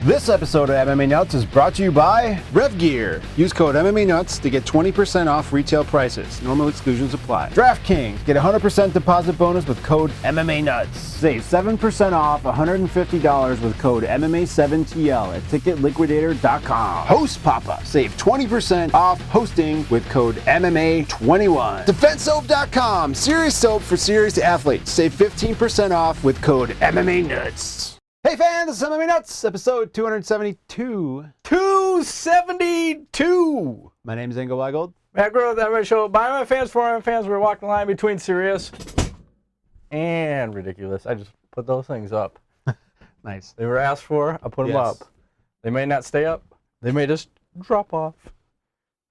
This episode of MMA Nuts is brought to you by Rev Gear. Use code MMA Nuts to get 20% off retail prices. Normal exclusions apply. DraftKings. Get a 100% deposit bonus with code MMA Nuts. Save 7% off $150 with code MMA7TL at ticketliquidator.com. Host Papa. Save 20% off hosting with code MMA21. DefenseSoap.com. Serious soap for serious athletes. Save 15% off with code MMA Nuts. Hey fans, this is MMA Nuts, episode 272. 272! My name is Engel Weigold. Matt Grove, that right show. By my fans, for my fans, we're walking the line between serious and ridiculous. I just put those things up. Nice. They were asked for, I put them up. They may not stay up. They may just drop off.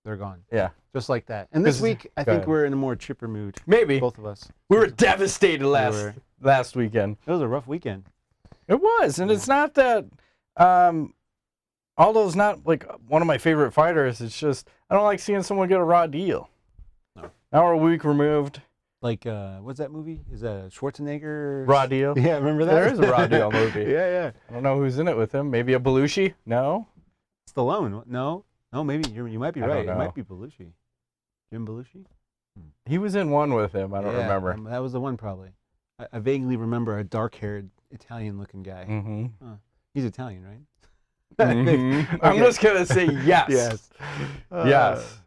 They're gone. Yeah. Just like that. And this week, I think we're in a more chipper mood. Maybe. Both of us. We were devastated last weekend. It was a rough weekend. It was, and it's not that Aldo's not like one of my favorite fighters. It's just I don't like seeing someone get a raw deal. No. Now we're a week removed. Like, what's that movie? Is that Schwarzenegger? Raw Deal? Yeah, remember that? There is a Raw Deal movie. Yeah. I don't know who's in it with him. Maybe a Belushi? No? Stallone? No, maybe you might be right. It might be Belushi. Jim Belushi? He was in one with him. I don't remember. That was the one probably. I vaguely remember a dark-haired Italian-looking guy. Mm-hmm. He's Italian, right? Mm-hmm. I'm just going to say yes. Yes. Yes.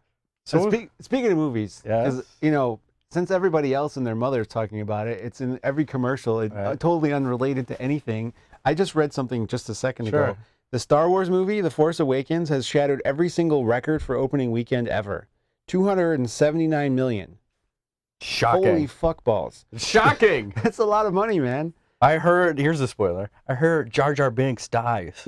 So speaking of movies, yes. Because, since everybody else and their mother is talking about it, it's in every commercial. It's totally unrelated to anything. I just read something just a second ago. The Star Wars movie, The Force Awakens, has shattered every single record for opening weekend ever. 279 million. Shocking. Holy fuck balls. Shocking. That's a lot of money, man. I heard, here's a spoiler, I heard Jar Jar Binks dies.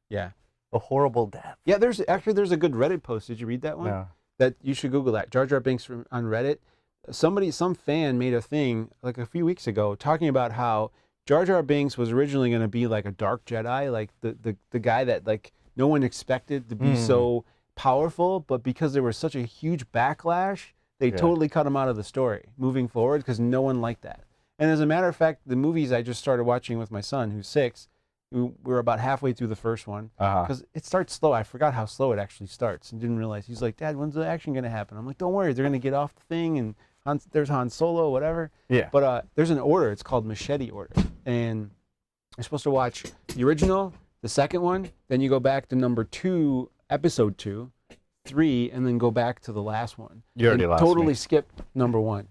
Yeah. A horrible death. Yeah, there's a good Reddit post. Did you read that one? No. That you should Google that. Jar Jar Binks on Reddit. Some fan made a thing like a few weeks ago talking about how Jar Jar Binks was originally going to be like a dark Jedi, like the guy that like no one expected to be so powerful, but because there was such a huge backlash, they totally cut him out of the story moving forward because no one liked that. And as a matter of fact, the movies I just started watching with my son, who's 6, we're about halfway through the first one because it starts slow. I forgot how slow it actually starts and didn't realize. He's like, Dad, when's the action going to happen? I'm like, don't worry, they're going to get off the thing and there's Han Solo, whatever. Yeah. But there's an order. It's called Machete Order. And you're supposed to watch the original, the second one, then you go back to number 2, episode 2, 3, and then go back to the last one. You already lost totally me. skip number 1.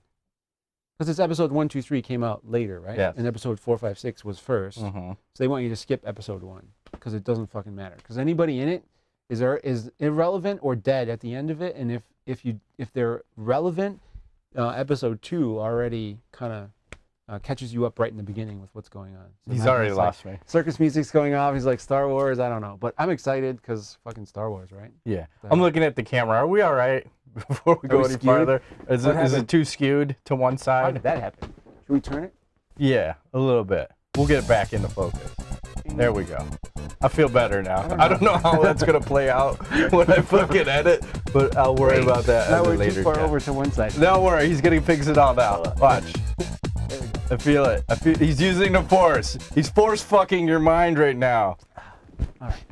Because it's episode 1, 2, 3 came out later, right? Yes. And episode 4, 5, 6 was first. So they want you to skip episode 1 because it doesn't fucking matter. Because anybody in it is irrelevant or dead at the end of it. And if they're relevant, episode 2 already kind of catches you up right in the beginning with what's going on. So he's already lost me. Circus music's going off. He's like, Star Wars, I don't know. But I'm excited because fucking Star Wars, right? Yeah. I'm looking at the camera. Are we all right before we go any farther? Is it too skewed to one side? How did that happen? Should we turn it? Yeah, a little bit. We'll get it back into focus. There we go. I feel better now. I don't know how that's going to play out when I fucking edit, but I'll worry about that now at a we're later too far time. over to one side. Don't worry, he's going to fix it all now. Watch. I feel it. He's using the force. He's force fucking your mind right now. All right.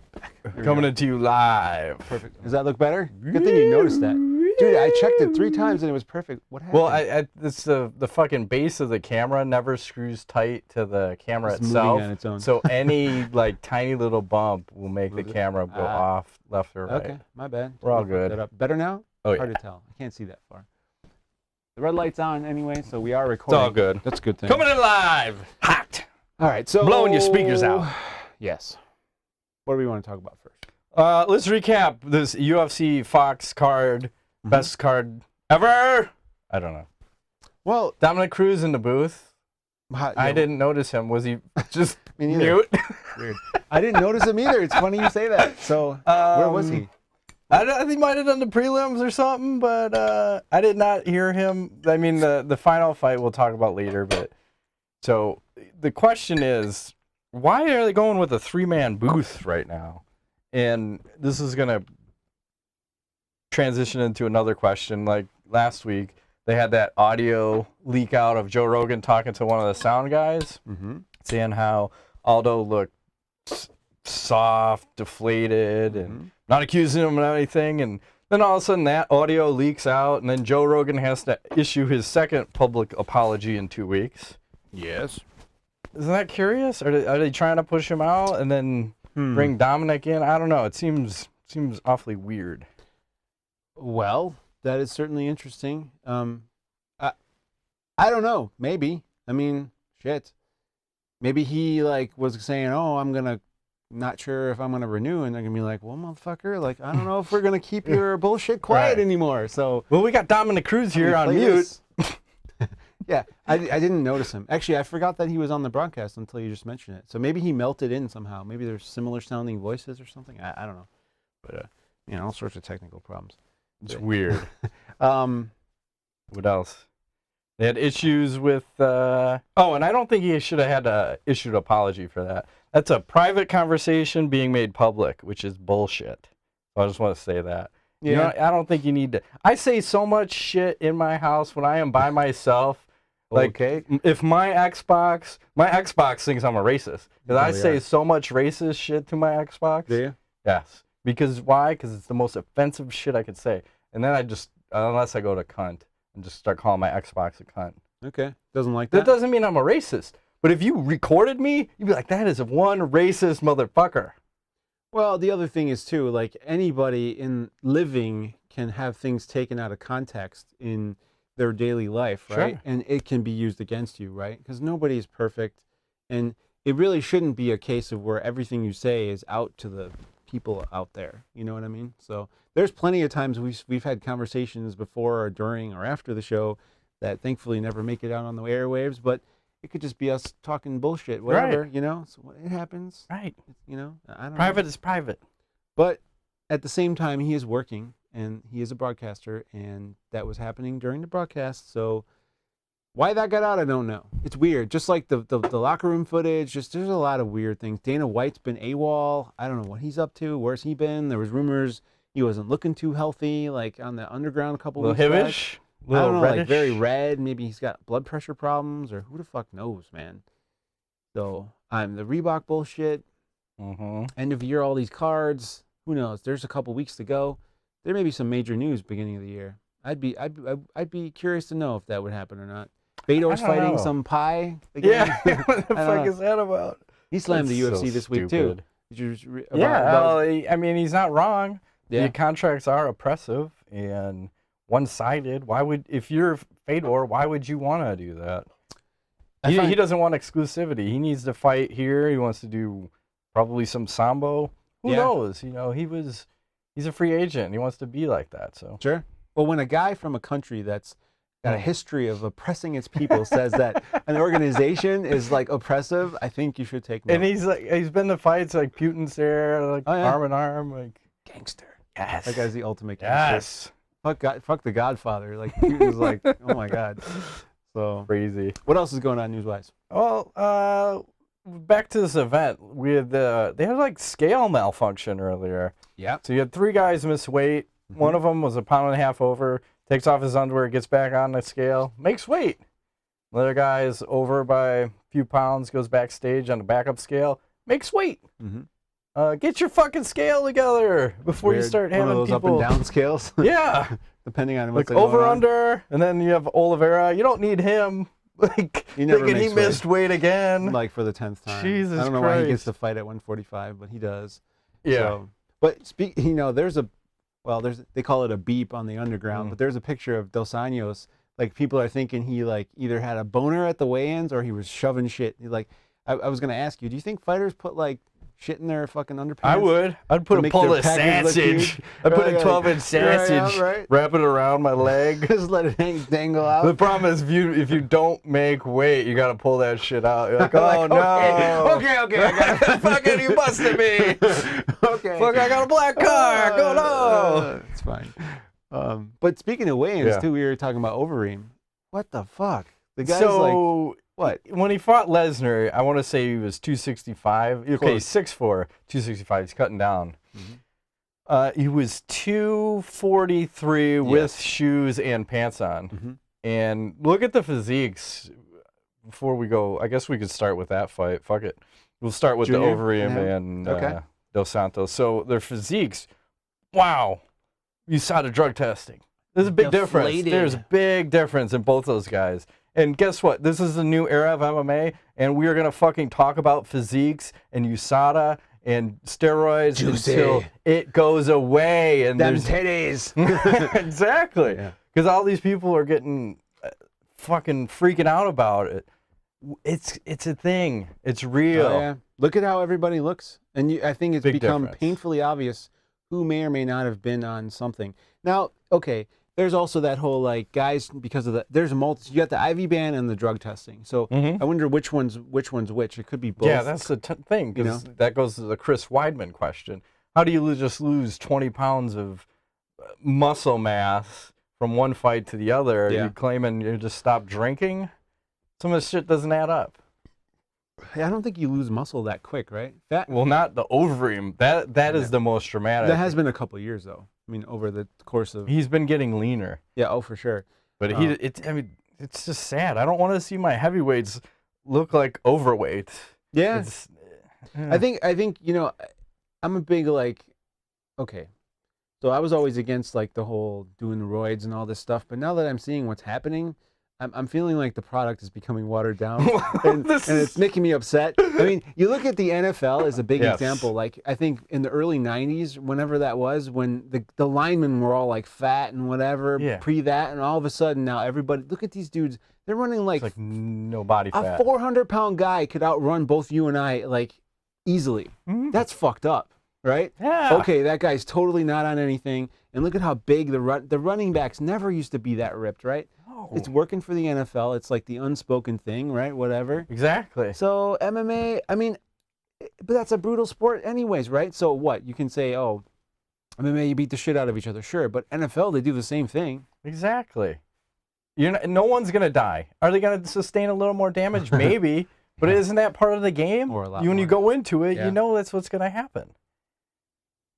Coming into you live. Perfect. Does that look better? Good thing you noticed that. Dude, I checked it 3 times and it was perfect. What happened? Well, it's the fucking base of the camera never screws tight to the camera itself. Moving on its own. So any like tiny little bump will make the camera go off left or right. Okay, my bad. We're all good. Better now? Oh, Hard yeah. to tell. I can't see that far. The red light's on anyway, so we are recording. It's all good. That's a good thing. Coming in live. Hot. All right, so blowing your speakers out. Yes. What do we want to talk about first? Let's recap this UFC Fox card. Best card ever. I don't know. Well, Dominick Cruz in the booth. I didn't notice him. Was he just mute? Weird. I didn't notice him either. It's funny you say that. So where was he? I think he might have done the prelims or something, but I did not hear him. I mean, the final fight we'll talk about later. But so the question is, why are they going with a 3-man booth right now? And this is gonna transition into another question. Like last week, they had that audio leak out of Joe Rogan talking to one of the sound guys, saying how Aldo looked soft, deflated, and not accusing him of anything. And then all of a sudden that audio leaks out, and then Joe Rogan has to issue his second public apology in 2 weeks. Yes. Isn't that curious? Are they trying to push him out and then bring Dominick in? I don't know. It seems awfully weird. Well, that is certainly interesting. I don't know. Maybe. I mean, shit. Maybe he like was saying, "Oh, not sure if I'm gonna renew," and they're gonna be like, "Well, motherfucker, like I don't know if we're gonna keep your bullshit quiet anymore." So, well, we got Dominick Cruz here on mute. Yeah, I didn't notice him. Actually, I forgot that he was on the broadcast until you just mentioned it. So maybe he melted in somehow. Maybe there's similar sounding voices or something. I don't know, but all sorts of technical problems. It's weird. What else? They had issues with, and I don't think he should have had issued an apology for that. That's a private conversation being made public, which is bullshit. So I just want to say that. Yeah. You know, I don't think you need to. I say so much shit in my house when I am by myself. Like, if my Xbox thinks I'm a racist. Because I say so much racist shit to my Xbox. Do you? Yes. Because why? Because it's the most offensive shit I could say. And then I just, unless I go to cunt, and just start calling my Xbox a cunt. Okay. Doesn't like that? That doesn't mean I'm a racist. But if you recorded me, you'd be like, that is one racist motherfucker. Well, the other thing is, too, like, anybody in living can have things taken out of context in their daily life, right? Sure. And it can be used against you, right? Because nobody is perfect. And it really shouldn't be a case of where everything you say is out to the people out there. You know what I mean? So there's plenty of times we've had conversations before or during or after the show that thankfully never make it out on the airwaves, but it could just be us talking bullshit, whatever, right. you know? So it happens. Right. You know? I don't private know. is private. But at the same time, he is working, and he is a broadcaster, and that was happening during the broadcast, so why that got out, I don't know. It's weird. Just like the locker room footage, there's a lot of weird things. Dana White's been AWOL. I don't know what he's up to. Where's he been? There was rumors he wasn't looking too healthy, like on the underground a couple weeks back. Hibbish? I don't know, reddish? like very red. Maybe he's got blood pressure problems, or who the fuck knows, man. So, the Reebok bullshit, end of year, all these cards, who knows? There's a couple weeks to go. There may be some major news beginning of the year. I'd be curious to know if that would happen or not. Fedor's fighting some pie again. Yeah, what the fuck is that about? He slammed the UFC this week too. I mean, he's not wrong. Yeah. The contracts are oppressive and one-sided. If you're Fedor, why would you want to do that? He doesn't want exclusivity. He needs to fight here. He wants to do probably some sambo. Who knows? You know, he's a free agent. He wants to be like that. So sure. Well, when a guy from a country that's got a history of oppressing its people says that an organization is like oppressive, I think you should take note. And he's been to fights like Putin's there, like arm in arm, like gangster. Yes. That guy's the ultimate gangster. Yes. Fuck the Godfather. Like Putin's like, oh my God. So crazy. What else is going on news-wise? Well, back to this event. They had like scale malfunction earlier. Yeah. So you had 3 guys miss weight. One of them was a pound and a half over. Takes off his underwear, gets back on the scale, makes weight. Another guy is over by a few pounds, goes backstage on the backup scale, makes weight. Get your fucking scale together before you start having those people up and down scales. Yeah, depending on what's like over under, and then you have Oliveira. You don't need him. Like he never thinking he missed weight again. Like for the 10th time. Jesus I don't know Christ. why he gets to fight at 145, but he does. Yeah. So, but they call it a beep on the underground, but there's a picture of Dos Anjos. Like people are thinking he like either had a boner at the weigh-ins or he was shoving shit. I was gonna ask you, do you think fighters put like shit in their fucking underpants? I would. I'd put a pull of sausage. I'd put a 12-inch sausage, wrap it around my leg. Just let it dangle out. The problem is if you don't make weight, you gotta pull that shit out. You're like, oh no. Okay, I got it. Fucking you busted me. Okay. Fuck, I got a black car. Go no. It's fine. But speaking of weigh-ins too, we were talking about Overeem. What the fuck? The guy's like, what? When he fought Lesnar, I want to say he was 265. Okay, 6'4", 265. He's cutting down. He was 243 with shoes and pants on. And look at the physiques before we go. I guess we could start with that fight. Fuck it. We'll start with Junior? the Overeem Yeah. and Okay. Dos Santos. So their physiques, wow. You saw the drug testing. There's a big difference. Deflated. There's a big difference in both those guys. And guess what? This is a new era of MMA, and we are going to fucking talk about physiques and USADA and steroids Juicy. until it goes away. And Them there's titties. exactly. Yeah. Because all these people are getting fucking freaking out about it. It's a thing. It's real. Oh, yeah. Look at how everybody looks. And I think it's Big become difference. painfully obvious who may or may not have been on something. Now, okay, there's also that whole, like, guys, because of there's a you got the IV ban and the drug testing. So I wonder which one's which. It could be both. Yeah, that's the thing, because that goes to the Chris Weidman question. How do you just lose 20 pounds of muscle mass from one fight to the other? Are you claiming you just stopped drinking? Some of this shit doesn't add up. I don't think you lose muscle that quick, right? Well, not the Overeem. That is the most dramatic. That has been a couple of years, though. I mean, over the course of... He's been getting leaner. Yeah, oh, for sure. But it's just sad. I don't want to see my heavyweights look like overweight. Yeah. I think, I'm a big, like, okay. So I was always against, like, the whole doing the roids and all this stuff. But now that I'm seeing what's happening, I'm feeling like the product is becoming watered down, and it's making me upset. I mean, you look at the NFL as a big example. Like, I think in the early 90s, whenever that was, when the linemen were all, like, fat and whatever, pre that, and all of a sudden now everybody, look at these dudes. They're running like no body fat. A 400-pound guy could outrun both you and I, like, easily. That's fucked up, right? Yeah. Okay, that guy's totally not on anything. And look at how big the running backs never used to be that ripped, right? It's working for the NFL. It's like the unspoken thing, right? Whatever. Exactly. So MMA, I mean, but that's a brutal sport anyways, right? So what? You can say, oh, MMA, you beat the shit out of each other. Sure, but NFL, they do the same thing. Exactly. No one's going to die. Are they going to sustain a little more damage? Maybe. But isn't that part of the game? Or a lot when more. you go into it, you know that's what's going to happen.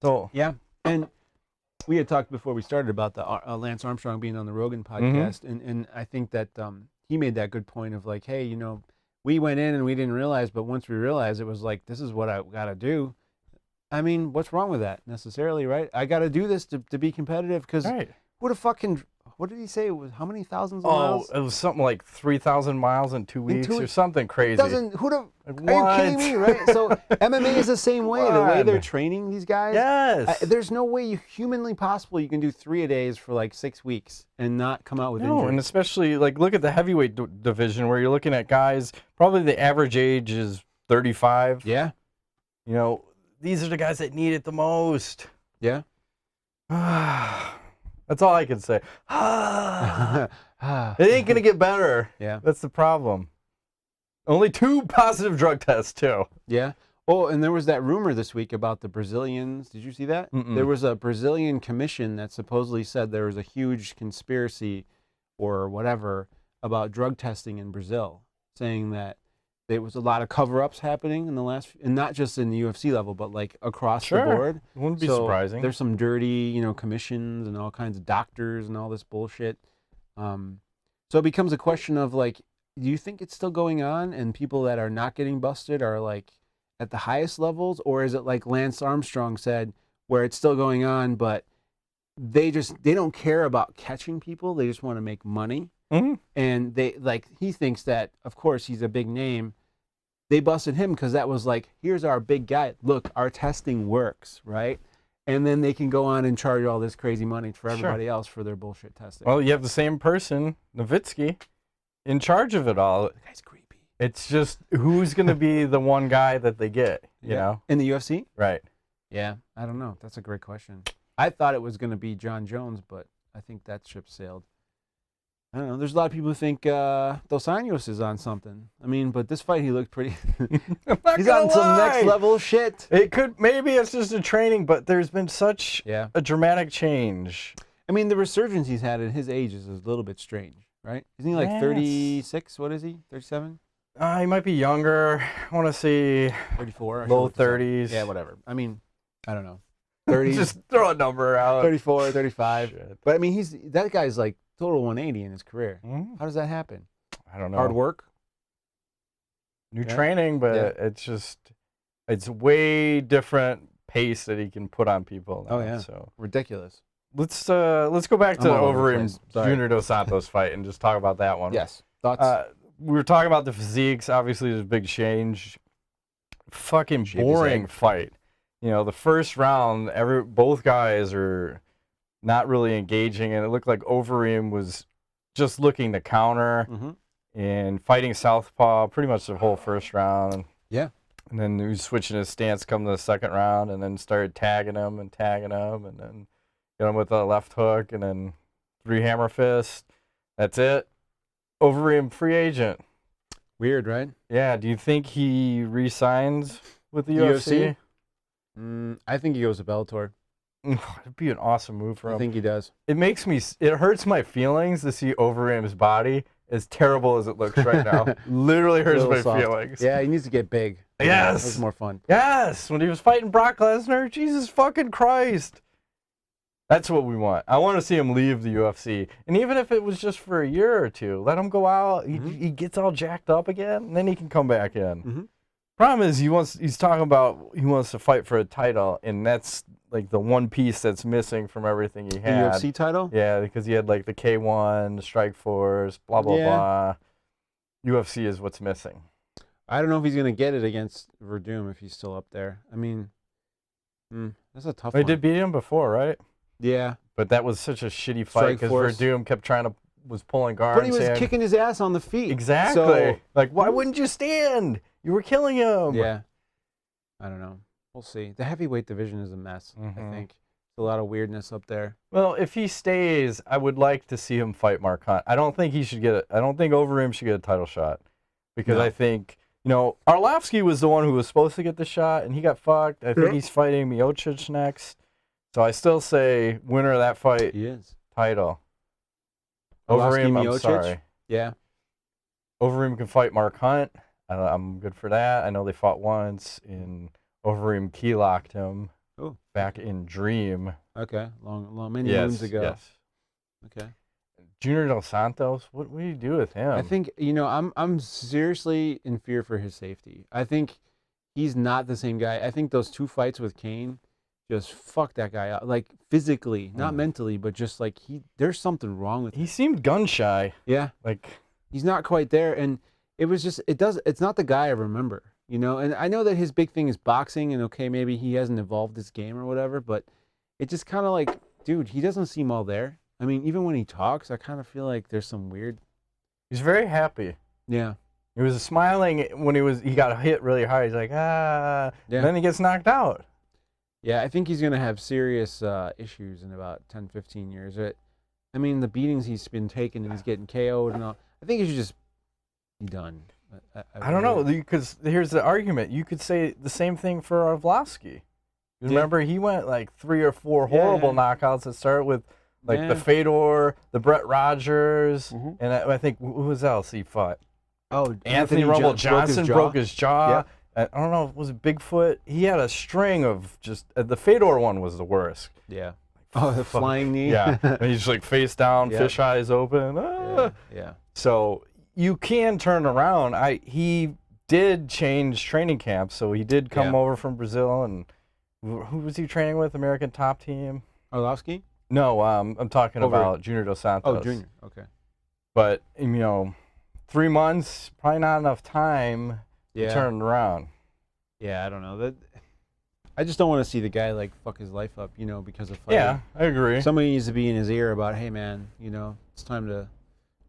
So yeah, and we had talked before we started about the Lance Armstrong being on the Rogan podcast, and I think that he made that good point of like, hey, we went in and we didn't realize, but once we realized, it was like, this is what I got to do. I mean, what's wrong with that necessarily, right? I got to do this to be competitive because who the fucking... What did he say? It was how many thousands of miles? Oh, it was something like 3,000 miles in 2 weeks or something crazy. Are you kidding me, right? So MMA is the same way. The way they're training these guys. Yes. There's no way humanly possible you can do 3 a days for like 6 weeks and not come out with injury. And especially like look at the heavyweight division where you're looking at guys. Probably the average age is 35. Yeah. These are the guys that need it the most. Yeah. That's all I can say. It ain't going to get better. Yeah. That's the problem. Only 2 positive drug tests, too. Yeah. Oh, and there was that rumor this week about the Brazilians. Did you see that? There was a Brazilian commission that supposedly said there was a huge conspiracy or whatever about drug testing in Brazil, saying that there was a lot of cover-ups happening in the last, and not just in the UFC level, but like across the board. Wouldn't be surprising. There's some dirty, commissions and all kinds of doctors and all this bullshit. So it becomes a question of like, do you think it's still going on and people that are not getting busted are like at the highest levels, or is it like Lance Armstrong said, where it's still going on, but they don't care about catching people, they just want to make money. And he thinks that, of course, he's a big name. They busted him because that was like, here's our big guy. Look, our testing works, right? And then they can go on and charge all this crazy money for everybody else for their bullshit testing. Well, you have the same person, Nowitzki, in charge of it all. The guy's creepy. It's just who's going to be the one guy that they get, you know? In the UFC? Right. Yeah, I don't know. That's a great question. I thought it was going to be John Jones, but I think that ship sailed. I don't know. There's a lot of people who think Dos Anjos is on something. I mean, but this fight, he looked pretty... He's on some next level shit. Maybe it's just a training, but there's been such a dramatic change. I mean, the resurgence he's had at his age is a little bit strange, right? Isn't he like 36? What is he? 37? He might be younger. I want to say 34. Low 30s. Yeah, whatever. I mean, I don't know. 30s. Just throw a number out. 34, 35. Shit. But I mean, that guy's like total 180 in his career. How does that happen? I don't know. Hard work? new training, but it's way different pace that he can put on people now. Oh yeah, so ridiculous. Let's go back to Overeem Sorry. Junior Dos Santos fight and just talk about that one. Yes. Thoughts? We were talking about the physiques. Obviously, there's a big change. Fucking Shape his boring egg. fight. You know, the first round, both guys are not really engaging, and it looked like Overeem was just looking to counter and fighting southpaw pretty much the whole first round. Yeah. And then he was switching his stance come to the second round, and then started tagging him, and then got him with a left hook, and then 3 hammer fist. That's it. Overeem free agent. Weird, right? Yeah. Do you think he re-signs with the UFC? I think he goes to Bellator. It'd be an awesome move for him. I think he does. It hurts my feelings to see Overeem's body, as terrible as it looks right now. Literally hurts my feelings. Yeah, he needs to get big. Yes. It's more fun. Yes. When he was fighting Brock Lesnar, Jesus fucking Christ. That's what we want. I want to see him leave the UFC. And even if it was just for a year or two, let him go out. He gets all jacked up again, and then he can come back in. Problem is, he's talking about he wants to fight for a title, and that's like the one piece that's missing from everything he had. The UFC title? Yeah, because he had like the K1, the Strike Force, blah, blah, blah. UFC is what's missing. I don't know if he's going to get it against Verdum if he's still up there. I mean, that's a tough one. They did beat him before, right? Yeah. But that was such a shitty fight because Verdum kept was pulling guard. But he was kicking his ass on the feet. Exactly. So, like, why wouldn't you stand? You were killing him. Yeah. I don't know. We'll see. The heavyweight division is a mess, I think. There's a lot of weirdness up there. Well, if he stays, I would like to see him fight Mark Hunt. I don't think he should get it. I don't think Overeem should get a title shot because I think, Arlovsky was the one who was supposed to get the shot, and he got fucked. I think he's fighting Miocic next. So I still say winner of that fight. He is. Title. Overeem, I'm sorry. Yeah. Overeem can fight Mark Hunt. I'm good for that. I know they fought once, and Overeem key locked him back in Dream. Okay. Many moons ago. Yes. Okay. Junior Dos Santos, what do you do with him? I think, I'm seriously in fear for his safety. I think he's not the same guy. I think those 2 fights with Kane just fucked that guy up. Like, physically, not mentally, but just like there's something wrong with him. He seemed gun shy. Yeah. Like, he's not quite there. And it was just, it's not the guy I remember, and I know that his big thing is boxing, and okay, maybe he hasn't evolved this game or whatever, but it just kind of like, dude, he doesn't seem all there. I mean, even when he talks, I kind of feel like there's some weird. He's very happy. Yeah. He was smiling when he got hit really hard. He's like, Yeah. And then he gets knocked out. Yeah, I think he's going to have serious issues in about 10, 15 years. I mean, the beatings he's been taking, and he's getting KO'd and all. I think he should just be done. I don't know, because here's the argument. You could say the same thing for Arlovsky. Remember, he went like 3 or 4 horrible knockouts that started with like the Fedor, the Brett Rogers, and I think who else he fought? Oh, Anthony Rumble Johnson broke his jaw. I don't know, was it Bigfoot? He had a string of just the Fedor one was the worst. Yeah. Oh, the flying knee. Yeah, and he's like face down, fish eyes open. Yeah. So you can turn around. He did change training camps, so he did come over from Brazil. And who was he training with? American Top Team. Arlovsky? No, I'm talking about Junior Dos Santos. Oh, Junior. Okay. But 3 months, probably not enough time to turn it around. Yeah, I don't know. I just don't want to see the guy like fuck his life up, because of fighting. Yeah, I agree. Somebody needs to be in his ear about, hey man, it's time to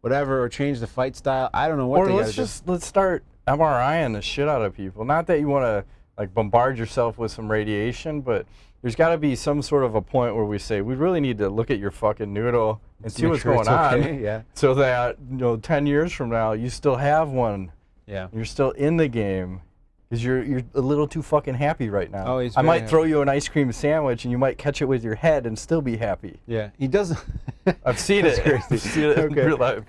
whatever, or change the fight style. I don't know what. Or let's start MRIing the shit out of people. Not that you want to like bombard yourself with some radiation, but there's got to be some sort of a point where we say we really need to look at your fucking noodle and see what's going on. Yeah. So that 10 years from now you still have one. Yeah. You're still in the game. Because you're a little too fucking happy right now. Oh, he's I might happy. throw you an ice cream sandwich and you might catch it with your head and still be happy. Yeah, he doesn't. I've seen it. Crazy. I've seen it in real life.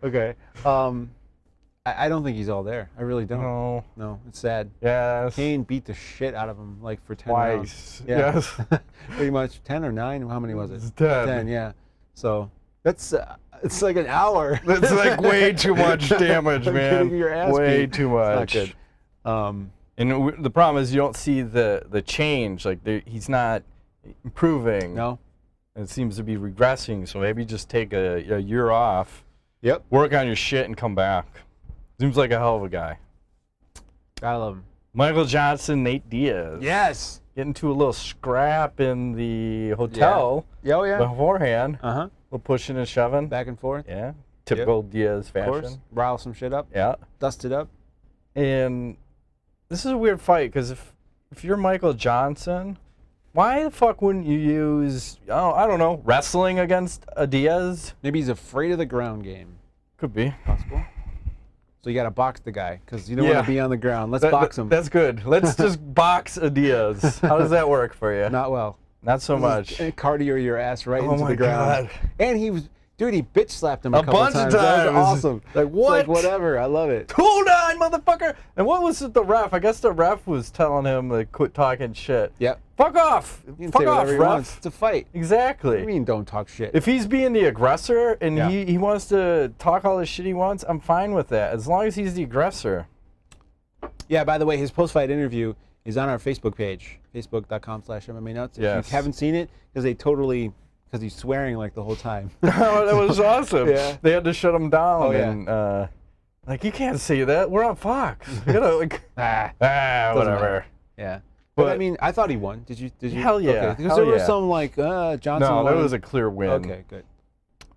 Okay. I don't think he's all there. I really don't. No, it's sad. Yes. Kane beat the shit out of him like for 10 Twice. rounds. Yeah. Yes. Pretty much 10 or 9. How many was it? 10. 10. Yeah. So That's it's like an hour. That's like way too much damage, man. Getting your ass way beat. too much. It's not good. And the problem is you don't see the change. Like he's not improving. No. It seems to be regressing. So maybe just take a year off. Yep. Work on your shit and come back. Seems like a hell of a guy. I love him. Michael Johnson, Nate Diaz. Yes. Get into a little scrap in the hotel. Yeah. Oh yeah. Beforehand. Uh huh. A little pushing and shoving. Back and forth. Yeah. Typical Diaz fashion. Of course. Rile some shit up. Yeah. Dust it up. And this is a weird fight because if you're Michael Johnson, why the fuck wouldn't you use, I don't know, wrestling against a Diaz? Maybe he's afraid of the ground game. Could be. Possible. So you got to box the guy because you don't want to be on the ground. Let's box him. That's good. Let's just box a Diaz. How does that work for you? Not well. Not so much. Cardio your ass right into the God. ground. And he was, dude, he bitch slapped him a couple bunch of times. That was times. awesome. Like, what? It's like, whatever. I love it. Hold on, motherfucker. And what was it, the ref? I guess the ref was telling him to quit talking shit. Yep. Fuck off. You can Fuck say off, whatever he ref. wants. It's a fight. Exactly. What do you mean don't talk shit? If he's being the aggressor and Yeah. he wants to talk all the shit he wants, I'm fine with that, as long as he's the aggressor. Yeah, by the way, his post-fight interview is on our Facebook page, facebook.com/MMA Nuts. If Yes. you haven't seen it, because he's swearing like the whole time. Oh, that was awesome. Yeah. They had to shut him down. Oh, yeah. And, like, you can't say that. We're on Fox. You gotta, like, Doesn't whatever. matter. Yeah. But I But- mean, I thought he won. Did you? Hell yeah. Okay. Because Hell there was yeah. some like Johnson. No, that won. was a clear win. Okay, good.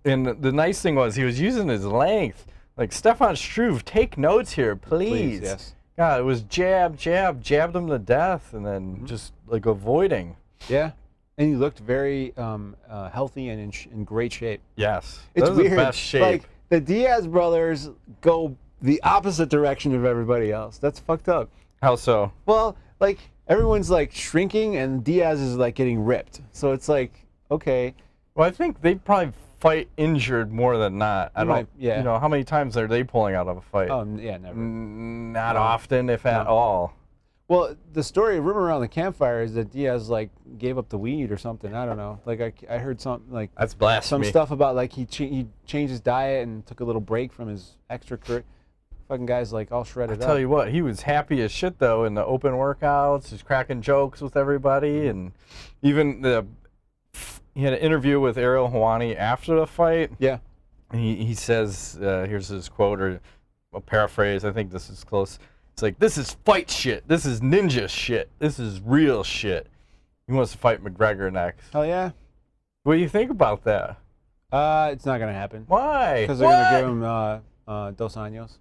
And the nice thing was he was using his length. Like, Stefan Struve, take notes here, please. Yes. God, it was jabbed him to death, and then just, like, avoiding. Yeah. And he looked very healthy and in great shape. Yes. It's that was weird. the best shape. Like the Diaz brothers go the opposite direction of everybody else. That's fucked up. How so? Well, like everyone's like shrinking and Diaz is like getting ripped. So it's like, okay. Well, I think they probably fight injured more than not. I don't. Yeah. You know, how many times are they pulling out of a fight? Oh yeah, never. Not often, if at all. Well, the rumor around the campfire is that Diaz like gave up the weed or something. I don't know. Like I heard something like That's some blasphemy. stuff about like he changed his diet and took a little break from his extracurricular. Fucking guy's like all shredded I up. tell you what, he was happy as shit though in the open workouts. He's cracking jokes with everybody, and even he had an interview with Ariel Helwani after the fight. Yeah. And he says, here's his quote, or a paraphrase. I think this is close. It's like, this is fight shit. This is ninja shit. This is real shit. He wants to fight McGregor next. Hell yeah. What do you think about that? It's not gonna happen. Why? Because they're gonna give him Dos Anjos.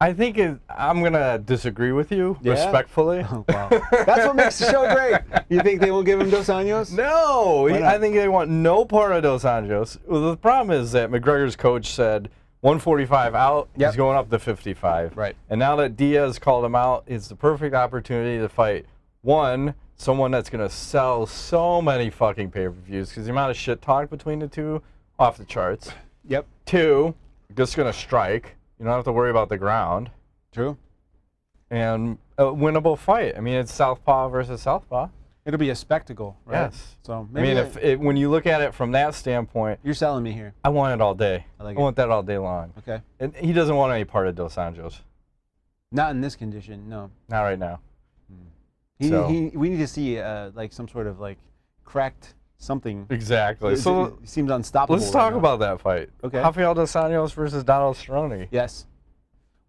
I think I'm going to disagree with you, Yeah? respectfully. Oh, wow. That's what makes the show great. You think they won't give him Dos Anjos? No, Why not? I think they want no part of Dos Anjos. Well, the problem is that McGregor's coach said 145 out, Yep. he's going up to 55. Right. And now that Diaz called him out, it's the perfect opportunity to fight, one, someone that's going to sell so many fucking pay-per-views because the amount of shit talk between the two, off the charts. Yep. Two, just going to strike. You don't have to worry about the ground. True. And a winnable fight. I mean, it's southpaw versus southpaw. It'll be a spectacle, right? Yes. So I mean, when you look at it from that standpoint, you're selling me here. I want it all day. I like I want that all day long. Okay. And he doesn't want any part of Dos Anjos. Not in this condition, no. Not right now. We need to see like some sort of like cracked something. Exactly. It So seems unstoppable. let's right talk now. about that fight. Okay. Rafael dos Anjos versus Donald Cerrone. Yes.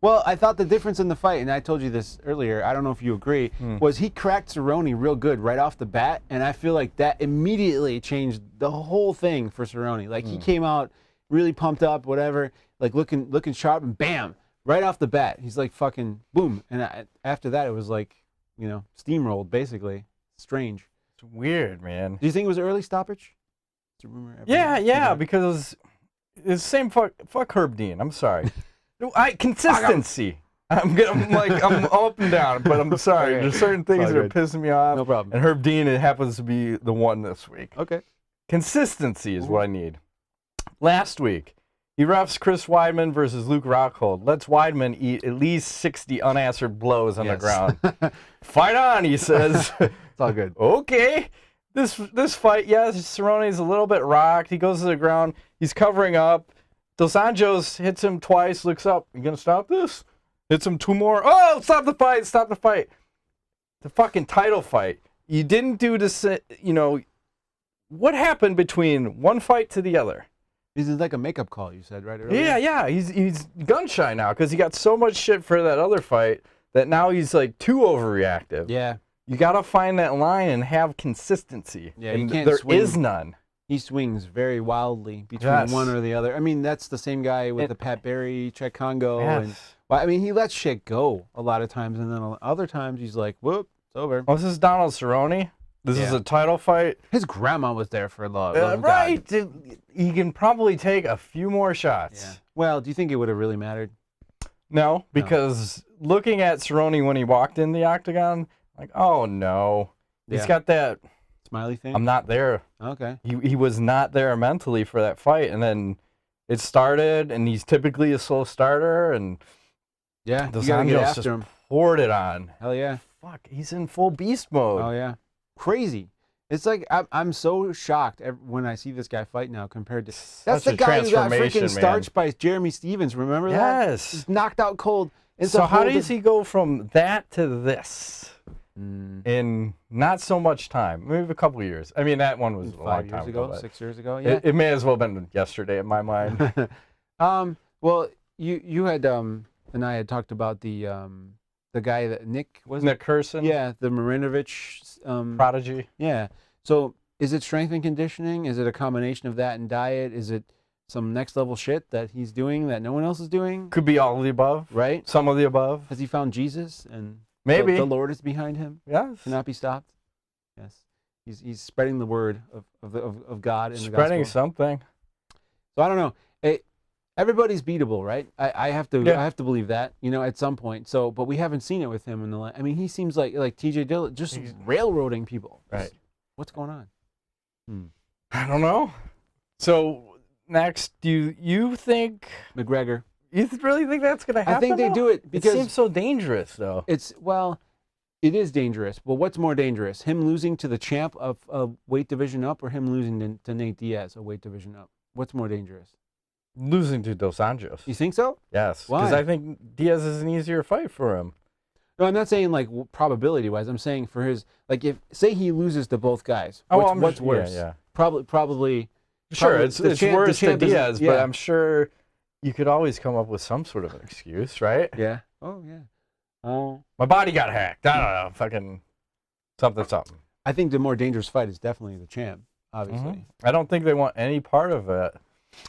Well, I thought the difference in the fight, and I told you this earlier, I don't know if you agree, was he cracked Cerrone real good right off the bat, and I feel like that immediately changed the whole thing for Cerrone. Like he came out really pumped up, whatever, like looking sharp, and bam, right off the bat, he's like fucking boom. And after that, it was like, you know, steamrolled basically. Strange. It's weird, man. Do you think it was an early stoppage? It's a rumor. Yeah, because it's the same fuck Herb Dean. I'm sorry. Consistency. I'm up and down, but I'm sorry. Okay. There's certain things that are pissing me off. No problem. And Herb Dean, it happens to be the one this week. Okay. Consistency is what I need. Last week, he refs Chris Weidman versus Luke Rockhold. Lets Weidman eat at least 60 unanswered blows on the ground. Fight on, he says. It's all good. Okay. this fight, yes, Cerrone's a little bit rocked. He goes to the ground. He's covering up. Dos Anjos hits him twice, looks up. You going to stop this? Hits him 2 more. Oh, stop the fight. Stop the fight. The fucking title fight. You didn't do this, what happened between one fight to the other? This is like a makeup call, you said, right? Earlier? Yeah. He's gun shy now because he got so much shit for that other fight that now he's like too overreactive. Yeah. You got to find that line and have consistency. Yeah, and you can't there swing. is none. He swings very wildly between one or the other. I mean, that's the same guy with the Pat Barry, Czech Congo. Yes. And, well, I mean, he lets shit go a lot of times, and then other times he's like, whoop, it's over. Oh, this is Donald Cerrone. This is a title fight. His grandma was there for love. Right. He can probably take a few more shots. Yeah. Well, do you think it would have really mattered? No, because looking at Cerrone when he walked in the octagon, like, oh no. He's got that smiley thing? I'm not there. Okay. He was not there mentally for that fight. And then it started, and he's typically a slow starter, and Dos Anjos just poured it on. Hell yeah. Fuck, he's in full beast mode. Oh, yeah. Crazy. It's like, I'm so shocked when I see this guy fight now compared to... That's the guy who got freaking starched by Jeremy Stevens. Remember that? Yes. He's knocked out cold. So how does he go from that to this in not so much time? Maybe a couple of years. I mean, that one was a long time ago. 6 years ago, yeah. It may as well have been yesterday in my mind. Well, you had and I had talked about the guy that Nick Curson. Yeah, the Marinovich prodigy. Yeah. So is it strength and conditioning? Is it a combination of that and diet? Is it some next level shit that he's doing that no one else is doing? Could be all of the above. Right. Some of the above. Has he found Jesus and maybe the Lord is behind him? Yes. Cannot be stopped. Yes. He's spreading the word of God in the gospel. Spreading something. So I don't know. Everybody's beatable, right? I have to believe that, at some point. So, but we haven't seen it with him in the last. I mean, he seems like TJ Dillon, just railroading people. Right. What's going on? I don't know. So next, do you think McGregor? You really think that's going to happen? I think they do it because it seems so dangerous, though. It is dangerous. But what's more dangerous, him losing to the champ of a weight division up, or him losing to Nate Diaz, a weight division up? What's more dangerous? Losing to Dos Anjos. You think so? Yes. Why? Because I think Diaz is an easier fight for him. No, I'm not saying like probability-wise. I'm saying for his if say he loses to both guys. What's worse? Yeah. Probably. Sure, it's worse than Diaz, but I'm sure you could always come up with some sort of an excuse, right? Yeah. Oh yeah. Oh. My body got hacked. I don't know. Fucking something. I think the more dangerous fight is definitely the champ. Obviously. Mm-hmm. I don't think they want any part of it.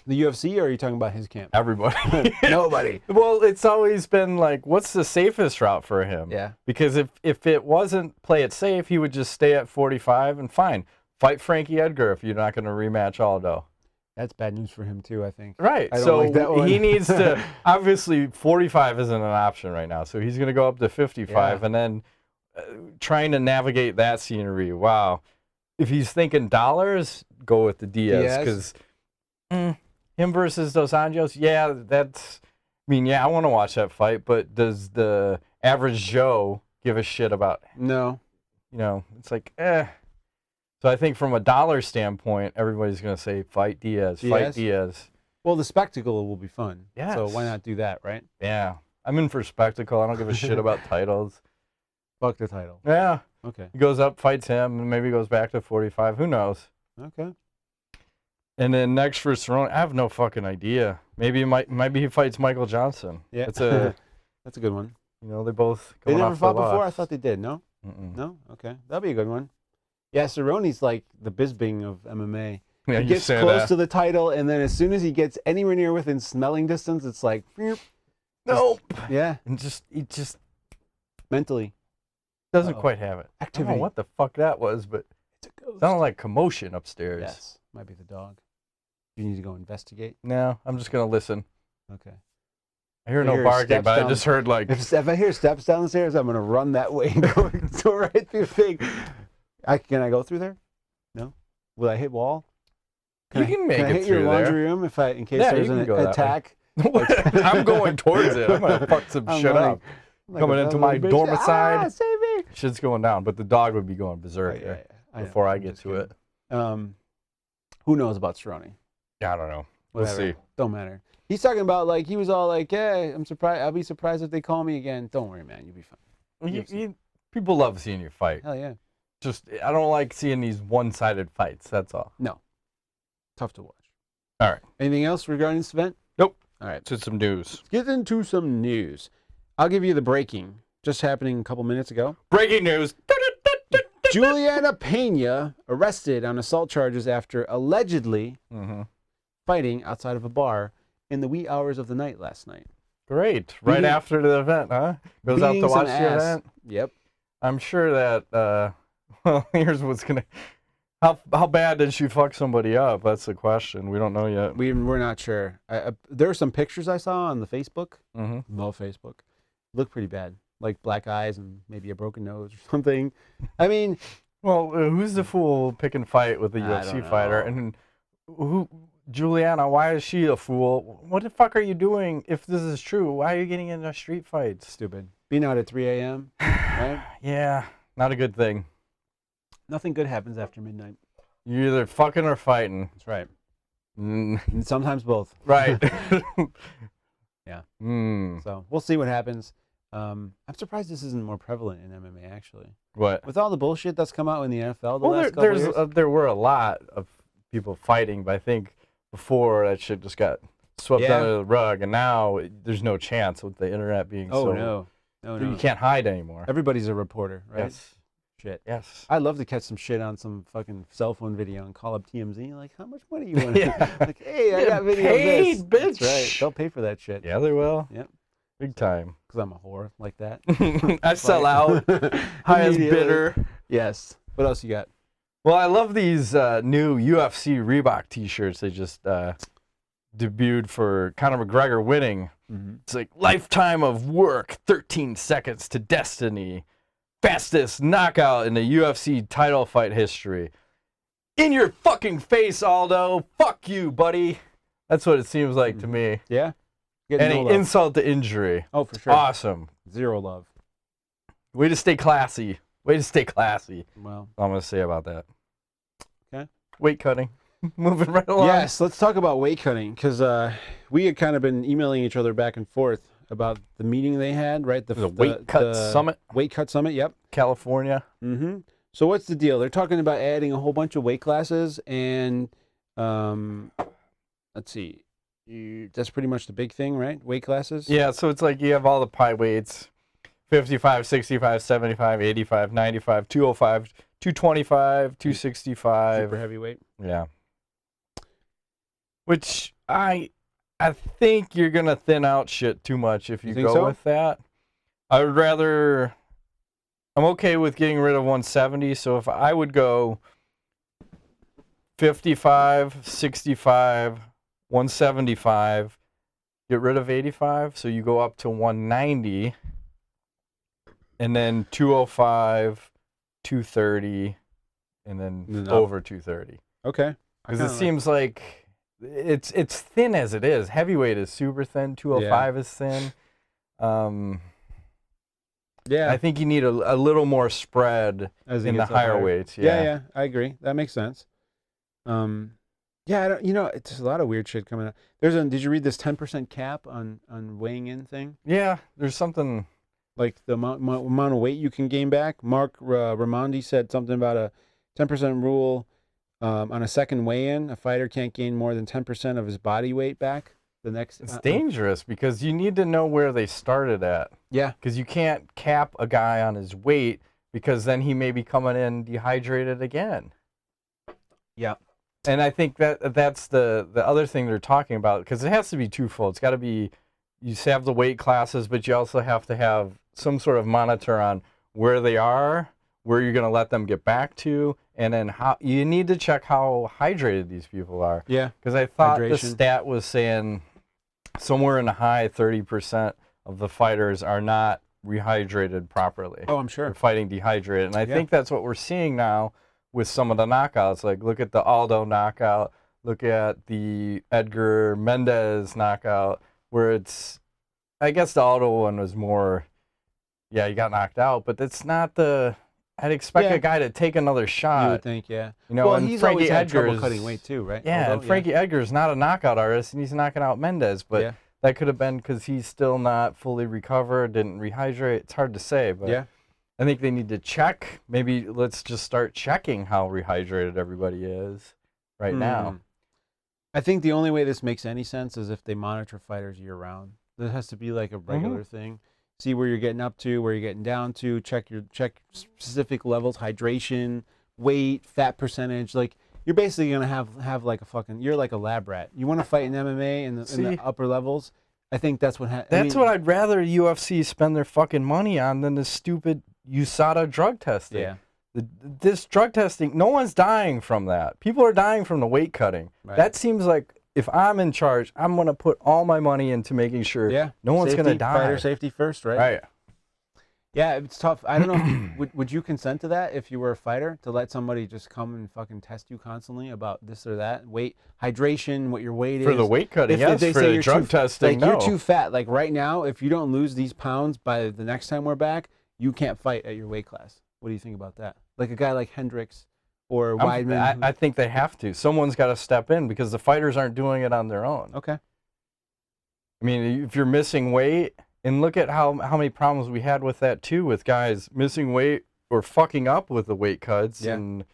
The UFC, or are you talking about his camp? Everybody. Nobody. Well, it's always been like, what's the safest route for him? Yeah. Because if it wasn't play it safe, he would just stay at 45 and fine. Fight Frankie Edgar if you're not going to rematch Aldo. That's bad news for him too, I think. Right. So he needs to, obviously 45 isn't an option right now. So he's going to go up to 55 and then trying to navigate that scenery. Wow. If he's thinking dollars, go with the Diaz because him versus Dos Anjos, I want to watch that fight, but does the average Joe give a shit about it? No. It's like, So I think from a dollar standpoint, everybody's going to say, fight Diaz, fight Diaz. Well, the spectacle will be fun. Yeah. So why not do that, right? Yeah. I'm in for spectacle. I don't give a shit about titles. Fuck the title. Yeah. Okay. He goes up, fights him, and maybe goes back to 45. Who knows? Okay. And then next for Cerrone, I have no fucking idea. Maybe he fights Michael Johnson. Yeah, that's a good one. They both. They never fought before. I thought they did. No. Mm-mm. No. Okay, that'd be a good one. Yeah, Cerrone's like the Bisping of MMA. Yeah, he gets close to the title, and then as soon as he gets anywhere near within smelling distance, it's like, nope. Yeah, and he just mentally doesn't quite have it. Activity. I don't know what the fuck that was, but it's a ghost. Sounded like commotion upstairs. Yes, might be the dog. You need to go investigate. No, I'm just gonna listen. Okay. I hear no barking, but I just heard like. If I hear steps downstairs, I'm gonna run that way and go right through the thing. Can I go through there? No. Will I hit wall? Can I hit your laundry there? room in case there's an attack? I'm going towards it. I'm gonna fuck some shit up. Coming into my dormicide. Save me! Shit's going down, but the dog would be going berserk. Yeah. before I I'm get just to kidding. it. Who knows about Cerrone? I don't know. Whatever. We'll see. Don't matter. He's talking about like he was all like, "Hey, I'm surprised. I'll be surprised if they call me again." Don't worry, man. You'll be fine. People love seeing you fight. Hell yeah. Just I don't like seeing these one-sided fights. That's all. No. Tough to watch. All right. Anything else regarding this event? Nope. All right. To some news. Let's get into some news. I'll give you the breaking. Just happening a couple minutes ago. Breaking news. Julianna Pena arrested on assault charges after allegedly fighting outside of a bar in the wee hours of the night last night. Great. Right after the event, huh? Goes out to watch the event. Yep. I'm sure that, well, here's what's going to, how bad did she fuck somebody up? That's the question. We don't know yet. We're not sure. There are some pictures I saw on the Facebook. Mm-hmm. Facebook. Look pretty bad. Like black eyes and maybe a broken nose or something. I mean, well, who's the fool pick and fight with a UFC fighter? And who, Julianna, why is she a fool? What the fuck are you doing if this is true? Why are you getting into street fights? Stupid. Being out at 3 a.m., right? Yeah, not a good thing. Nothing good happens after midnight. You're either fucking or fighting. That's right. And sometimes both. Right. Yeah. Mm. So we'll see what happens. I'm surprised this isn't more prevalent in MMA, actually. What? With all the bullshit that's come out in the NFL the last couple years. There were a lot of people fighting, but I think before that shit just got swept under the rug, and now there's no chance with the internet being no. You can't hide anymore. Everybody's a reporter, right? Yes. Shit. Yes. I'd love to catch some shit on some fucking cell phone video and call up TMZ. Like, how much money you want? Like, hey, I got video paid, of this. bitch. That's right. They'll pay for that shit. Yeah, they will. Yep. Big time. Because I'm a whore like that. I sell out. Highest bidder. Yes. What else you got? Well, I love these new UFC Reebok t-shirts. They just debuted for Conor McGregor winning. Mm-hmm. It's like lifetime of work, 13 seconds to destiny. Fastest knockout in the UFC title fight history. In your fucking face, Aldo. Fuck you, buddy. That's what it seems like to me. Yeah? Any insult to injury. Oh, for sure. Awesome. Zero love. Way to stay classy. Way to stay classy. Well, I'm going to say about that. Okay. Weight cutting. Moving right along. Yes, let's talk about weight cutting, because we had kind of been emailing each other back and forth about the meeting they had, right? The weight cut summit. Weight cut summit, yep. California. Mm-hmm. So what's the deal? They're talking about adding a whole bunch of weight classes, and let's see. That's pretty much the big thing, right? Weight classes? Yeah, so it's like you have all the pie weights. 55, 65, 75, 85, 95, 205, 225, 265. Super heavyweight. Yeah. Which I think you're going to thin out shit too much if you go with that. I would rather... I'm okay with getting rid of 170, so if I would go 55, 65, 175, get rid of 85, so you go up to 190, and then 205, 230, and then over 230. Okay. Because it seems like it's thin as it is. Heavyweight is super thin. 205 is thin. Yeah. I think you need a little more spread in the higher weights. Yeah, I agree. That makes sense. Yeah, it's a lot of weird shit coming out. Did you read this 10% cap on weighing in thing? Yeah, there's something like the amount of weight you can gain back. Mark Raimondi said something about a 10% rule on a second weigh-in. A fighter can't gain more than 10% of his body weight back. It's dangerous because you need to know where they started at. Yeah. Because you can't cap a guy on his weight because then he may be coming in dehydrated again. Yeah. And I think that's the other thing they're talking about, because it has to be twofold. It's got to be, you have the weight classes, but you also have to have some sort of monitor on where they are, where you're going to let them get back to, and then how you need to check how hydrated these people are. Yeah. Because I thought the stat was saying somewhere in the high 30% of the fighters are not rehydrated properly. Oh, I'm sure. They're fighting dehydrated. And I think that's what we're seeing now with some of the knockouts. Like, look at the Aldo knockout. Look at the Edgar Mendez knockout, where it's, I guess the Aldo one was more, yeah, he got knocked out, but it's not the, I'd expect a guy to take another shot. You would think, yeah. You know, well, and he's Frankie always had Edgar's trouble cutting weight too, right? Yeah, Although, and Frankie Edgar's not a knockout artist, and he's knocking out Mendez, but that could have been because he's still not fully recovered, didn't rehydrate. It's hard to say, but I think they need to check. Maybe let's just start checking how rehydrated everybody is right now. I think the only way this makes any sense is if they monitor fighters year-round. There has to be like a regular thing. See where you're getting up to, where you're getting down to. Check specific levels, hydration, weight, fat percentage. Like you're basically gonna have like a fucking. You're like a lab rat. You want to fight in MMA in the upper levels. I think that's what. That's what I'd rather UFC spend their fucking money on than this stupid USADA drug testing. Yeah. This drug testing, no one's dying from that. People are dying from the weight cutting. Right. That seems like if I'm in charge, I'm going to put all my money into making sure no one's going to die. Fighter safety first, right? Right. Yeah, it's tough. I don't know. Would you consent to that if you were a fighter, to let somebody just come and fucking test you constantly about this or that? Weight, hydration, what your weight is. For the weight cutting, yes. For the drug testing, you're too fat. Like right now, if you don't lose these pounds by the next time we're back, you can't fight at your weight class. What do you think about that? Like a guy like Hendricks or Weidman? I think they have to. Someone's got to step in because the fighters aren't doing it on their own. Okay. I mean, if you're missing weight, and look at how many problems we had with that too, with guys missing weight or fucking up with the weight cuts, and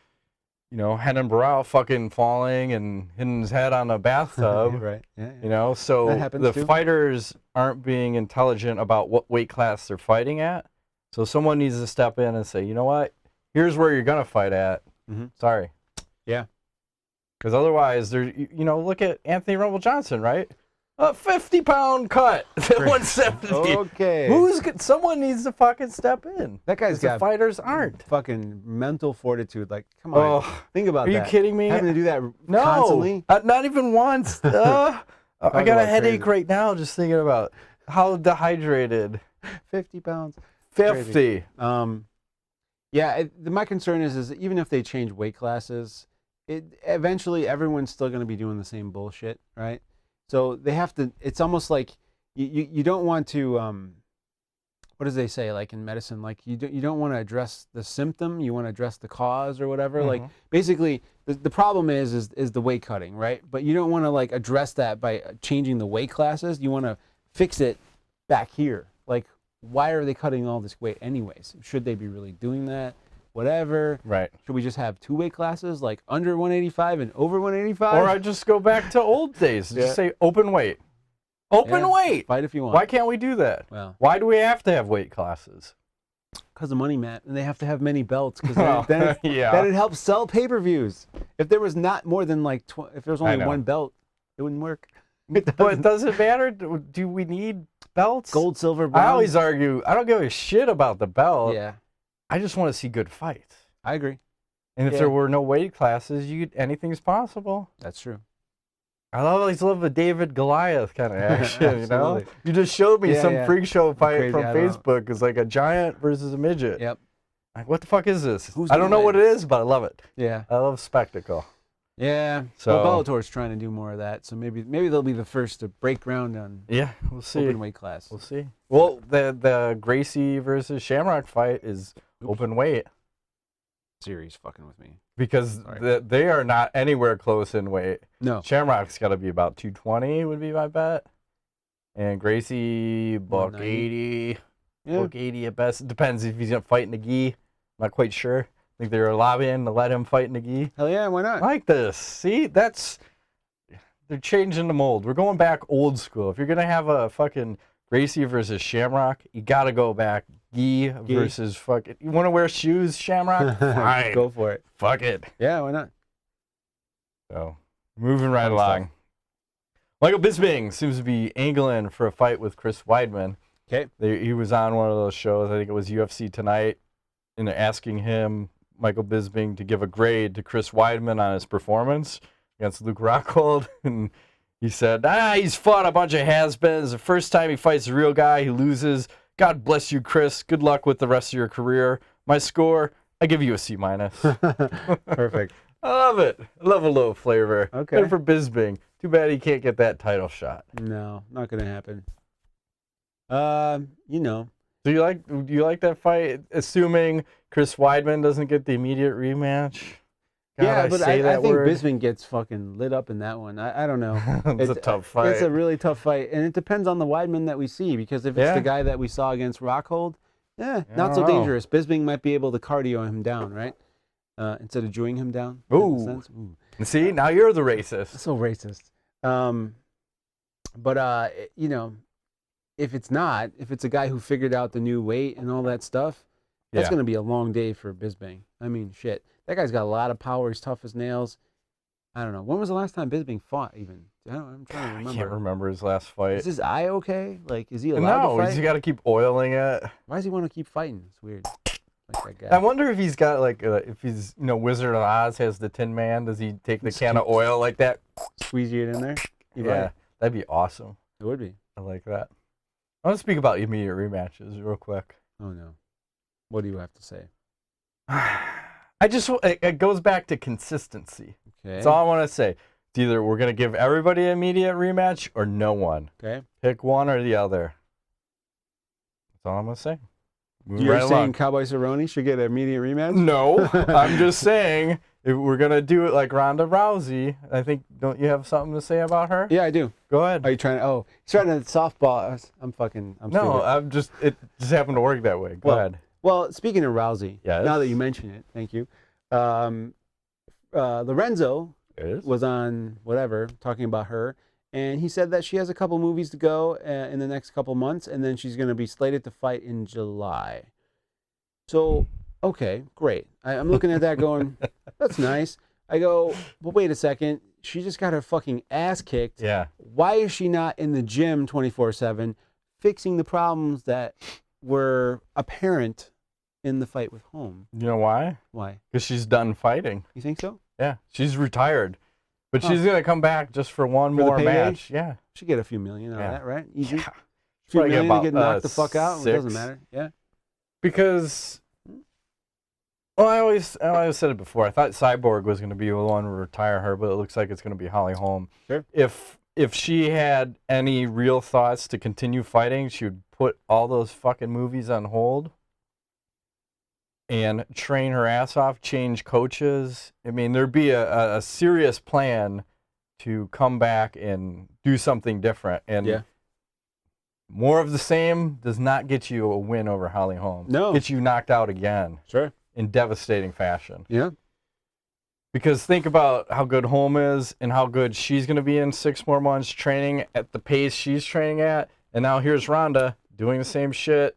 you know, Renan Barao fucking falling and hitting his head on a bathtub. Right. Yeah. You know, so the fighters aren't being intelligent about what weight class they're fighting at. So someone needs to step in and say, you know what? Here's where you're gonna fight at. Sorry. Yeah. Because otherwise, you know, look at Anthony Rumble Johnson, right? A 50-pound cut at 170. Okay. Someone needs to fucking step in. That guy's got. The fighters aren't. Fucking mental fortitude. Like, come on. Think about that. Are you kidding me? Having to do that constantly? Not even once. I got a headache right now just thinking about how dehydrated. 50 pounds. 50. Yeah, my concern is even if they change weight classes, eventually everyone's still going to be doing the same bullshit, right? So they have to. It's almost like you don't want to. What does they say? Like in medicine, like you don't want to address the symptom. You want to address the cause or whatever. Like basically, the problem is the weight cutting, right? But you don't want to like address that by changing the weight classes. You want to fix it back here. Like, why are they cutting all this weight anyways? Should they be really doing that? Whatever. Right. Should we just have two weight classes, like under 185 and over 185? Or I just go back to old days and just say open weight. Open weight. Fight if you want. Why can't we do that? Well, why do we have to have weight classes? Because of money, Matt, and they have to have many belts because then it helps sell pay-per-views. If there was not more than like, if there was only one belt, it wouldn't work. But does it matter? Do we need belts? Gold, silver, bronze. I always argue, I don't give a shit about the belt. Yeah. I just want to see good fights. I agree. And if there were no weight classes, anything's possible. That's true. I always love the David Goliath kind of action, you know? You just showed me some freak show fight from Facebook. It's like a giant versus a midget. Yep. Like, what the fuck is this? I don't know what it is, but I love it. Yeah. I love spectacle. Yeah. So Bellator's trying to do more of that. So maybe they'll be the first to break ground on we'll see. Open weight class. We'll see. Well, the Gracie versus Shamrock fight is open weight. Series fucking with me. Because they are not anywhere close in weight. No. Shamrock's got to be about 220 would be my bet. And Gracie, buck 80. Yeah. Buck 80 at best. It depends if he's going to fight in the gi. I'm not quite sure. I think they were lobbying to let him fight in the gi. Hell yeah, why not? I like this. See, they're changing the mold. We're going back old school. If you're going to have a fucking Gracie versus Shamrock, you got to go back gi versus fucking. You want to wear shoes, Shamrock? Fine. Go for it. Fuck it. Yeah, why not? So, moving right along. Michael Bisping seems to be angling for a fight with Chris Weidman. Okay. He was on one of those shows, I think it was UFC Tonight, and they're asking him, Michael Bisping, to give a grade to Chris Weidman on his performance against Luke Rockhold. And he said, he's fought a bunch of has-beens. The first time he fights a real guy, he loses. God bless you, Chris. Good luck with the rest of your career. My score, I give you a C-. Perfect. I love it. I love a little flavor. Okay. Good for Bisping. Too bad he can't get that title shot. No, not going to happen. You know, Do you like that fight? Assuming Chris Weidman doesn't get the immediate rematch. God, yeah, but I think word. Bisping gets fucking lit up in that one. I don't know. It's a tough fight. It's a really tough fight, and it depends on the Weidman that we see. Because if it's the guy that we saw against Rockhold, not so dangerous. Bisping might be able to cardio him down, right? Instead of chewing him down. Ooh. See, now you're the racist. So racist. But you know, if it's a guy who figured out the new weight and all that stuff, that's going to be a long day for Bisping. I mean, shit. That guy's got a lot of power. He's tough as nails. I don't know. When was the last time Bisping fought even? I'm trying to remember. I can't remember his last fight. Is his eye okay? Like, is he allowed to fight? No, he's got to keep oiling it. Why does he want to keep fighting? It's weird. Like that guy. I wonder if he's got, like, if he's, Wizard of Oz has the Tin Man. Does he take the can of oil like that? Squeeze it in there? Yeah, that'd be awesome. It would be. I like that. I want to speak about immediate rematches real quick. Oh, no. What do you have to say? It goes back to consistency. Okay. That's all I want to say. It's either we're going to give everybody an immediate rematch or no one. Okay. Pick one or the other. That's all I'm going to say. You're saying Cowboy Cerrone should get an immediate rematch? No. I'm just saying if we're going to do it like Ronda Rousey, I think, don't you have something to say about her? Yeah, I do. Go ahead. Are you trying to, he's trying to softball us. I'm stupid. It just happened to work that way. Go ahead. Well, speaking of Rousey, yes. Now that you mention it, thank you. Lorenzo was on whatever talking about her, and he said that she has a couple movies to go in the next couple months, and then she's going to be slated to fight in July. So, okay, great. I'm looking at that going, that's nice. I go, but wait a second. She just got her fucking ass kicked. Yeah. Why is she not in the gym 24/7 fixing the problems that were apparent in the fight with Holm? You know why? Why? Because she's done fighting. You think so? Yeah, she's retired. But she's going to come back just for one more match. Yeah. She get a few million out of that, right? Easy. Yeah. A few million to get knocked the fuck out. It doesn't matter. Yeah. Because, well, I always said it before. I thought Cyborg was going to be the one to retire her, but it looks like it's going to be Holly Holm. Sure. If she had any real thoughts to continue fighting, she would put all those fucking movies on hold and train her ass off, change coaches. I mean, there'd be a serious plan to come back and do something different. And more of the same does not get you a win over Holly Holm. No. Gets you knocked out again. Sure. In devastating fashion. Yeah. Because think about how good Holm is and how good she's going to be in 6 more months training at the pace she's training at. And now here's Ronda doing the same shit.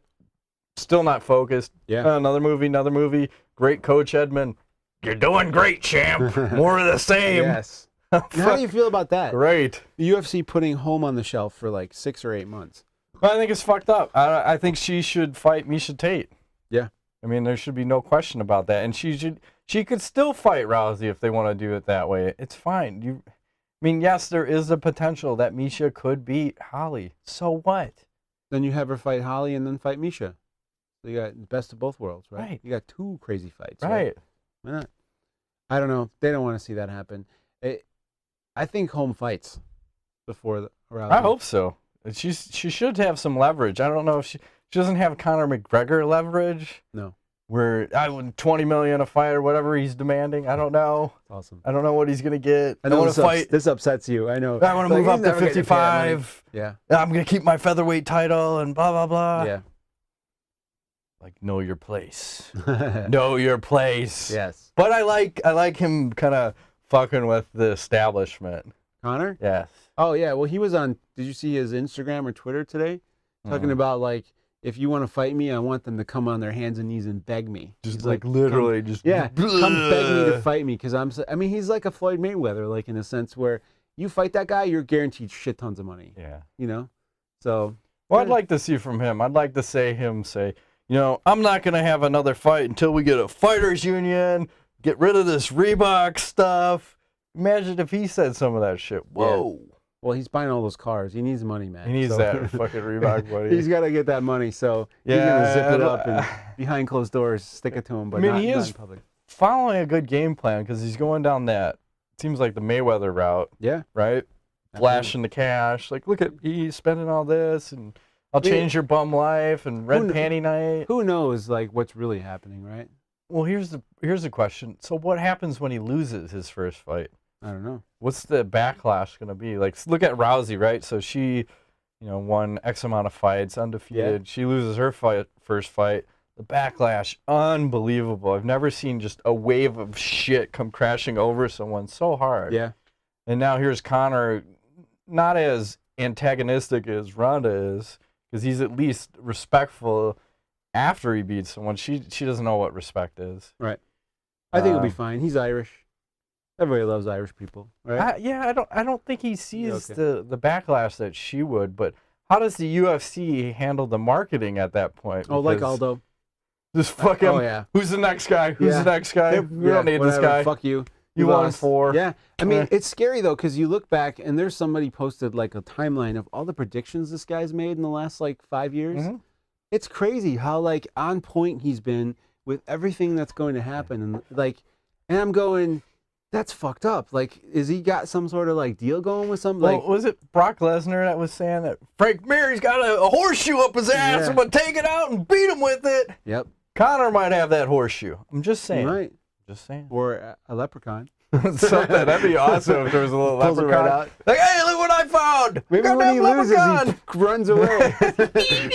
Still not focused. Yeah. Another movie. Great coach, Edmund. You're doing great, champ. More of the same. Yes. How do you feel about that? Great. The UFC putting Holm on the shelf for like 6 or 8 months. Well, I think it's fucked up. I think she should fight Miesha Tate. Yeah. I mean, there should be no question about that. And she could still fight Rousey if they want to do it that way. It's fine. I mean, yes, there is a potential that Miesha could beat Holly. So what? Then you have her fight Holly and then fight Miesha. So you got the best of both worlds, right? Right. You got 2 crazy fights. Right. Why not? I don't know. They don't want to see that happen. I think Holm fights before Rousey. I hope so. She should have some leverage. I don't know if she doesn't have Conor McGregor leverage. No. Where I would $20 million a fight or whatever he's demanding. I don't know. Awesome. I don't know what he's gonna get. I know this upsets you. I know. I want to move up to 55. Yeah. I'm gonna keep my featherweight title and blah blah blah. Yeah. Like, know your place. Know your place. Yes. But I like him kind of fucking with the establishment. Conor? Yes. Oh yeah. Well, he was on. Did you see his Instagram or Twitter today? Talking about like, if you want to fight me, I want them to come on their hands and knees and beg me. Just He's like literally come, just. Yeah. Come beg me to fight me because I mean, he's like a Floyd Mayweather, like in a sense where you fight that guy, you're guaranteed shit tons of money. Yeah. You know. So. Well, I'd like to see from him. I'd like to say, I'm not going to have another fight until we get a fighters union, get rid of this Reebok stuff. Imagine if he said some of that shit. Whoa. Yeah. Well, he's buying all those cars. He needs money, man. He needs that fucking Reebok money. He's got to get that money, so he's going to zip it up and behind closed doors, stick it to him, but not in public. Following a good game plan because he's going down that, it seems like the Mayweather route. Yeah. Right? Flashing the cash. Like, look at, he's spending all this and I'll change your bum life and red panty night. Who knows, like, what's really happening, right? Well, here's the question. So what happens when he loses his first fight? I don't know. What's the backlash going to be? Like, look at Rousey, right? So she, won X amount of fights, undefeated. Yeah. She loses her first fight. The backlash, unbelievable. I've never seen just a wave of shit come crashing over someone so hard. Yeah. And now here's Conor, not as antagonistic as Ronda is, because he's at least respectful after he beats someone. She doesn't know what respect is. Right. I think he'll be fine. He's Irish. Everybody loves Irish people, right? I don't think he sees the backlash that she would, but how does the UFC handle the marketing at that point? Oh, like Aldo. Just fuck him. Oh, yeah. Who's the next guy? Who's the next guy? We don't need this guy. Fuck you. You won 4. Yeah. I mean, it's scary, though, because you look back, and there's somebody posted, like, a timeline of all the predictions this guy's made in the last, like, 5 years. Mm-hmm. It's crazy how, like, on point he's been with everything that's going to happen. And, like, and I'm going, that's fucked up. Like, is he got some sort of, like, deal going with something? Well, was it Brock Lesnar that was saying that Frank Mir's got a horseshoe up his ass? I'm going to take it out and beat him with it. Yep. Conor might have that horseshoe. I'm just saying. Right. Just saying. Or a leprechaun. Something. That'd be awesome if there was a little leprechaun. Right out. Like, hey, look what I found. Maybe when he loses, he runs away.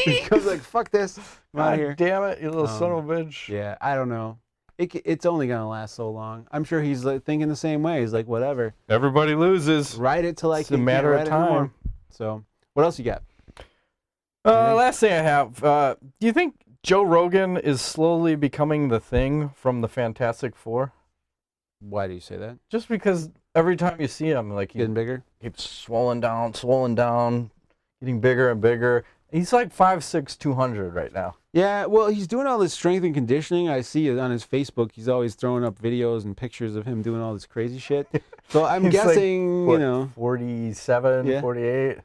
He comes like, fuck this. I'm out of here. Damn it, you little son of a bitch. Yeah, I don't know. It's only going to last so long. I'm sure he's like, thinking the same way. He's like, whatever. Everybody loses. Ride it till I can't. It's a matter of time. So, what else you got? Last thing I have. Do you think Joe Rogan is slowly becoming the thing from the Fantastic Four? Why do you say that? Just because every time you see him, like, getting bigger? Keeps swollen down, getting bigger and bigger. He's like 5'6", 200 right now. Yeah, well, he's doing all this strength and conditioning. I see it on his Facebook. He's always throwing up videos and pictures of him doing all this crazy shit. So I'm guessing, like, 47, 48.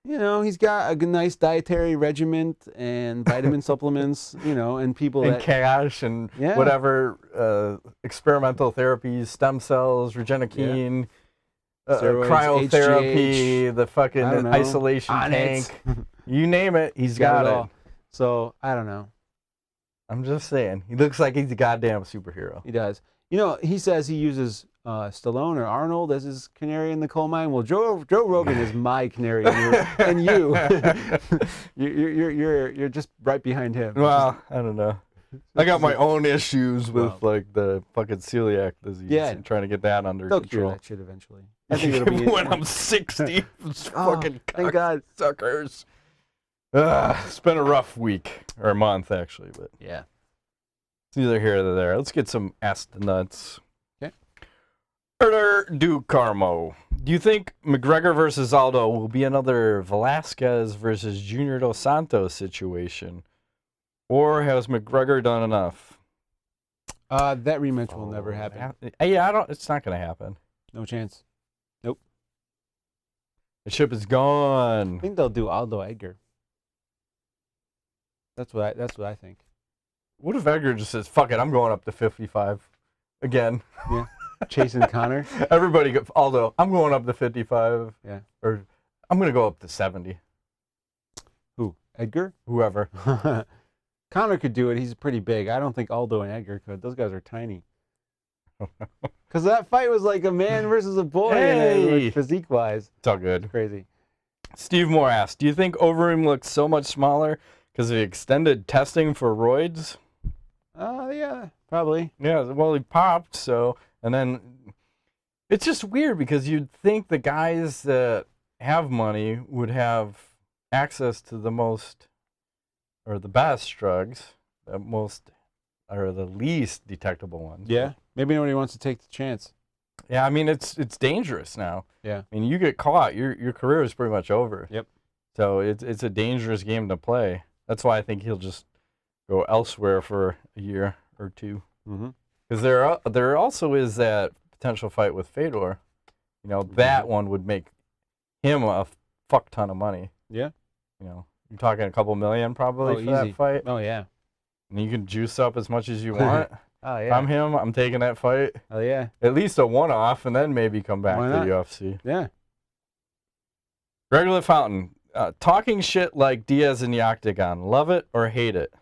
He's got a nice dietary regimen and vitamin supplements, and people and cash and whatever experimental therapies, stem cells, regenokine, steroids, cryotherapy, HGH, the fucking isolation tank. You name it, he's got it all. So, I don't know. I'm just saying. He looks like he's a goddamn superhero. He does. He says he uses Stallone or Arnold as his canary in the coal mine. Well, Joe Rogan is my canary, and you're just right behind him. Well, I don't know. I got my own issues with like the fucking celiac disease. Yeah, and trying to get that under control. Cure that shit eventually. I think it'll be when I'm 60. Fucking thank God, suckers. It's been a rough week or a month actually, but yeah, it's neither here nor there. Let's get some Ask the Nuts. Okay. Do Carmo. Do you think McGregor versus Aldo will be another Velasquez versus Junior Dos Santos situation, or has McGregor done enough? That rematch will never happen. Yeah, It's not going to happen. No chance. Nope. The ship is gone. I think they'll do Aldo Edgar. That's what I think. What if Edgar just says, "Fuck it, I'm going up to 55 again"? Yeah. Chasing Conor. Everybody go, Aldo, I'm going up to 55. Yeah. Or I'm going to go up to 70. Who? Edgar? Whoever. Conor could do it. He's pretty big. I don't think Aldo and Edgar could. Those guys are tiny. Because that fight was like a man versus a boy, physique-wise. It's all good. It's crazy. Steve Moore asked, do you think Overeem looks so much smaller because of the extended testing for roids? Yeah, probably. Yeah, well, he popped, so... And then it's just weird because you'd think the guys that have money would have access to the most or the best drugs, the most or the least detectable ones. Yeah, maybe nobody wants to take the chance. Yeah, I mean it's dangerous now. Yeah, I mean you get caught, your career is pretty much over. Yep. So it's a dangerous game to play. That's why I think he'll just go elsewhere for a year or two. Mm-hmm. Because there also is that potential fight with Fedor. That one would make him a fuck ton of money. Yeah. You're talking a couple million probably for that fight. Oh, yeah. And you can juice up as much as you want. Oh, yeah. If I'm him, I'm taking that fight. Oh, yeah. At least a one-off, and then maybe come back to the UFC. Yeah. Regular Fountain. talking shit like Diaz in the octagon, love it or hate it?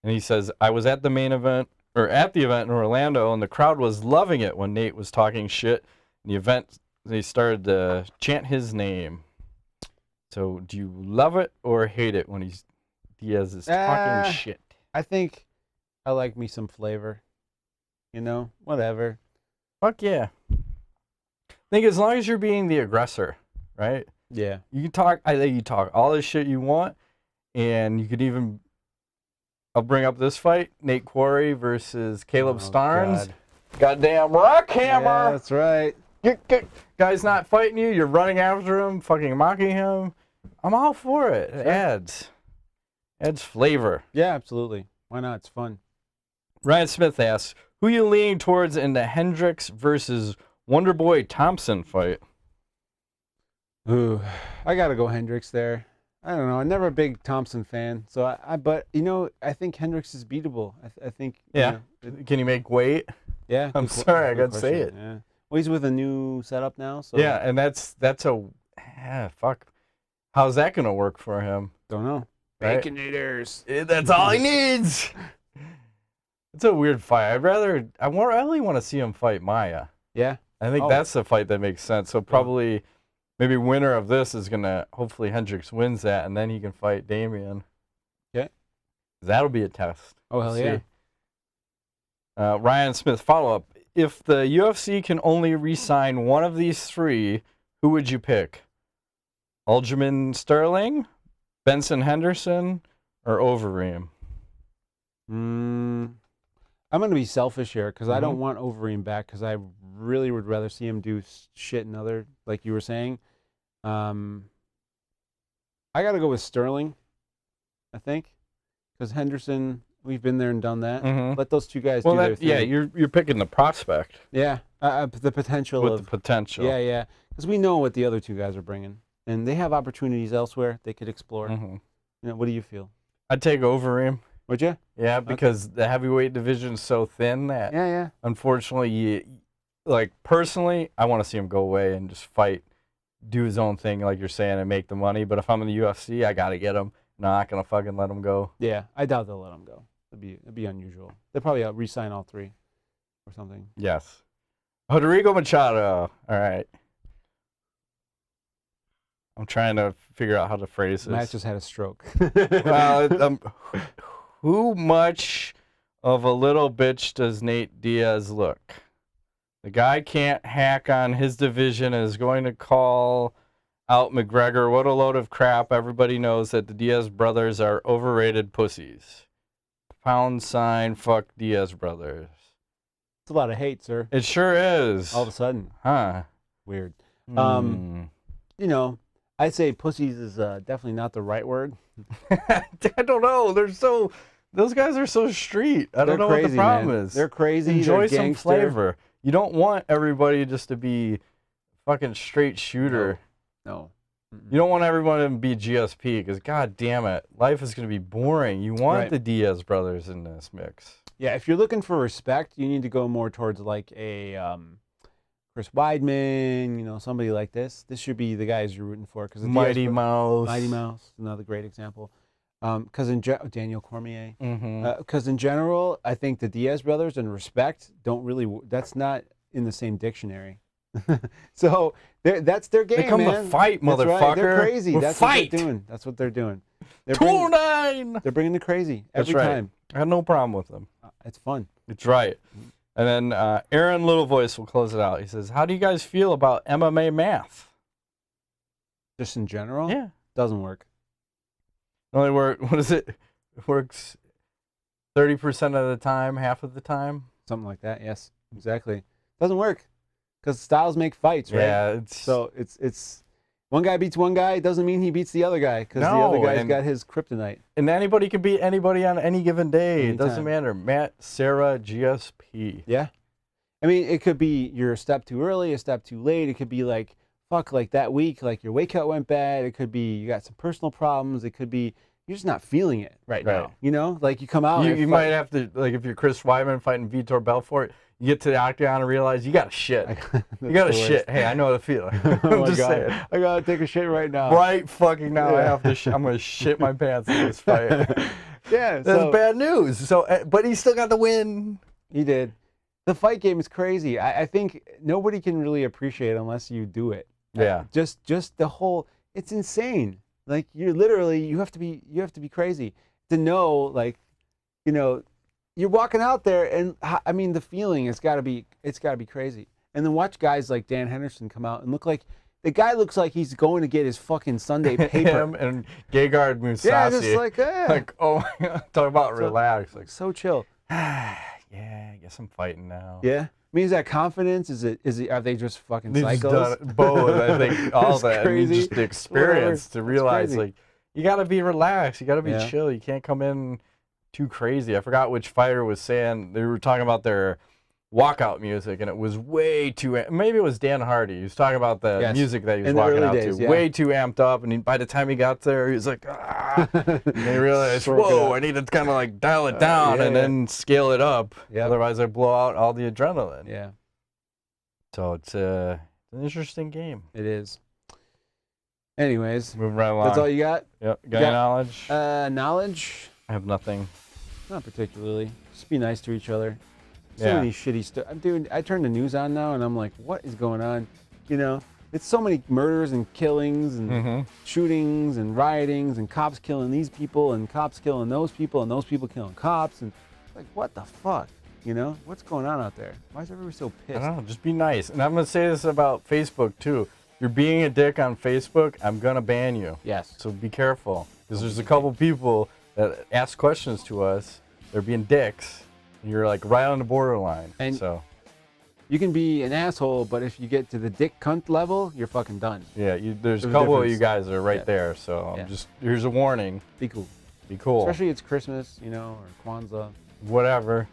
And he says, I was at the event in Orlando, and the crowd was loving it when Nate was talking shit. In the event, they started to chant his name. So, do you love it or hate it when Diaz is talking shit? I think I like me some flavor. You know, whatever. Fuck yeah. I think as long as you're being the aggressor, right? Yeah. You can talk. I think you talk all the shit you want, and you could even. I'll bring up this fight: Nate Quarry versus Caleb Starnes. God. Goddamn rock hammer! Yeah, that's right. Guy's not fighting you. You're running after him, fucking mocking him. I'm all for it. It adds flavor. Yeah, absolutely. Why not? It's fun. Ryan Smith asks, who you leaning towards in the Hendricks versus Wonderboy Thompson fight? Ooh, I gotta go Hendricks there. I don't know. I'm never a big Thompson fan, so but you know, I think Hendricks is beatable. I think. Yeah. You know, can he make weight? Yeah. I'm sorry, I gotta say it. Yeah. Well, he's with a new setup now, so. Yeah, and that's fuck. How's that gonna work for him? Don't know. Right? Baconators. That's all he needs. It's a weird fight. I really want to see him fight Maya. Yeah. I think that's the fight that makes sense. So probably, maybe winner of this is gonna. Hopefully Hendricks wins that, and then he can fight Damian. Yeah. That'll be a test. Oh hell yeah. Ryan Smith follow up. If the UFC can only re-sign one of these three, who would you pick? Aljamin Sterling, Benson Henderson, or Overeem? I'm going to be selfish here because I don't want Overeem back because I really would rather see him do shit and other, like you were saying. I got to go with Sterling, I think, because Henderson, we've been there and done that. Let those two guys do their thing. Yeah, you're picking the prospect. Yeah, the potential with the potential. Yeah, because we know what the other two guys are bringing, and they have opportunities elsewhere they could explore. You know, what do you feel? I'd take Overeem. Would you? Yeah, because the heavyweight division is so thin that unfortunately, personally, I want to see him go away and just fight, do his own thing, like you're saying, and make the money. But if I'm in the UFC, I gotta get him. I'm not gonna fucking let him go. Yeah, I doubt they'll let him go. It'd be unusual. They'll probably re-sign all three or something. Yes. Rodrigo Machado. All right. I'm trying to figure out how to phrase this. Matt just had a stroke. Who much of a little bitch does Nate Diaz look? The guy can't hack on his division and is going to call out McGregor. What a load of crap. Everybody knows that the Diaz brothers are overrated pussies. # fuck Diaz brothers. It's a lot of hate, sir. It sure is. All of a sudden. Huh. Weird. You know, I'd say pussies is definitely not the right word. I don't know. Those guys are so street. I don't know crazy, what the problem man. is. They're crazy. Enjoy they're some flavor. You don't want everybody just to be fucking straight shooter. No. You don't want everyone to be GSP because, god damn it, life is going to be boring. You want the Diaz brothers in this mix. Yeah, if you're looking for respect, you need to go more towards like a Chris Weidman, you know, somebody like this. This should be the guys you're rooting for. Mighty Mouse. Mighty Mouse, another great example. Because Daniel Cormier. Because in general, I think the Diaz brothers and respect don't really. That's not in the same dictionary. So that's their game. They come to fight, motherfucker. Right. They're crazy. We'll that's fight. What they're doing. That's what they're doing. They're 209. They're bringing the crazy every time. I have no problem with them. It's fun. It's right. And then Aaron Little Voice will close it out. He says, "How do you guys feel about MMA math?" Just in general? Yeah, doesn't work. Only work. What is it? It works 30% of the time, half of the time. Something like that. Yes, exactly. Doesn't work because styles make fights, right? Yeah. It's one guy beats one guy doesn't mean he beats the other guy because the other guy's got his kryptonite. And anybody can beat anybody on any given day. Anytime. It doesn't matter. Matt, Sarah, GSP. Yeah. I mean, it could be you're a step too early, a step too late. It could be like, fuck, like that week, like your weight cut went bad. It could be you got some personal problems. It could be you're just not feeling it right now. You know, like you come out. You might have to, like if you're Chris Weidman fighting Vitor Belfort, You get to the octagon and realize you got to shit. You got to shit. Hey, I know the feeling. Oh I'm my just God. saying. I gotta take a shit right now. Right fucking now, I have to. I'm gonna shit my pants in this fight. Yeah, That's bad news. So, but he still got the win. He did. The fight game is crazy. I think nobody can really appreciate it unless you do it. Yeah. Just the whole. It's insane. Like you're literally you have to be crazy to know, like, you know, you're walking out there and I mean the feeling it's got to be crazy. And then watch guys like Dan Henderson come out and look like the guy looks like he's going to get his fucking Sunday paper. Him and Gegard Mousasi. Yeah, just like oh my God, talk about relax. Like so chill. yeah, I guess I'm fighting now. Yeah. I mean, is that confidence? Is it? Are they just fucking They psychos? just done it both. I think all It's that. crazy. Just the experience to realize, like, you got to be relaxed. You got to be Yeah. chill. You can't come in too crazy. I forgot which fighter was saying, they were talking about their walkout music, and it was way too, maybe it was Dan Hardy. He was talking about the Yes. music that he was In the walking early out days, to. yeah. Way too amped up, and by the time he got there, he was like, ah. And he realized, Stroke it whoa, up. I need to kind of like dial it down yeah, and yeah. then scale it up. Yep. Otherwise, I blow out all the adrenaline. Yeah, So it's an interesting game. it is. Anyways, Moving right along. that's all you got? Yep. Got any knowledge? Knowledge? I have nothing. Not particularly. Just be nice to each other. So Yeah. many shitty stuff. Dude, I turn the news on now and I'm like, what is going on? You know, it's so many murders and killings and shootings and riotings and cops killing these people and cops killing those people and those people killing cops. And like, what the fuck? You know, what's going on out there? Why is everybody so I pissed? don't know. Just be nice. And I'm going to say this about Facebook, too. You're being a dick on Facebook, I'm going to ban you. Yes. So be careful. Because there's a couple people that ask questions to us. They're being dicks. And you're like right on the borderline. And so you can be an asshole, but if you get to the dick cunt level, you're fucking done. yeah, there's a a couple of difference. you guys that are right Yeah. there. So Yeah. just here's a warning. Be cool. Be cool. Especially it's Christmas, you know, or Kwanzaa. Whatever.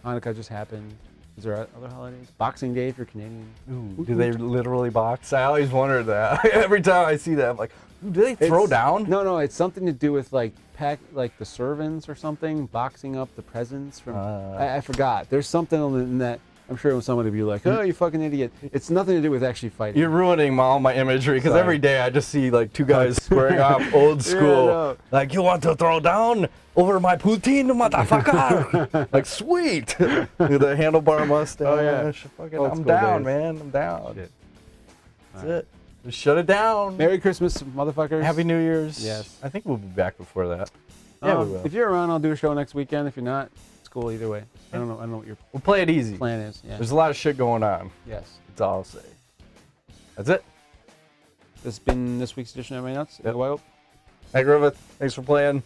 Hanukkah just happened. Is there other holidays? Boxing Day if you're Canadian. Ooh, do they literally box? I always wondered that. Every time I see that, I'm like, do they throw down? No, it's something to do with like the servants or something, boxing up the presents from. I forgot. There's something in that. I'm sure somebody will be like, oh, you fucking idiot. It's nothing to do with actually fighting. You're ruining all my imagery because Sorry. every day I just see like two guys squaring off old school. no. Like, you want to throw down over my poutine, motherfucker? Like, sweet. With the handlebar mustache. Oh, yeah. Fucking, Old I'm school down, days. man. I'm down. Shit. That's it. Just shut it down. Merry Christmas, motherfuckers. Happy New Year's. Yes. I think we'll be back before that. Yeah, we will. If you're around, I'll do a show next weekend. If you're not, it's cool either way. I don't know what your We'll play it easy. plan is. Yeah. There's a lot of shit going on. Yes. That's all I'll say. That's it. This has been this week's edition of My Nuts. Yep. Go out. Hey, Griffith. Thanks for playing.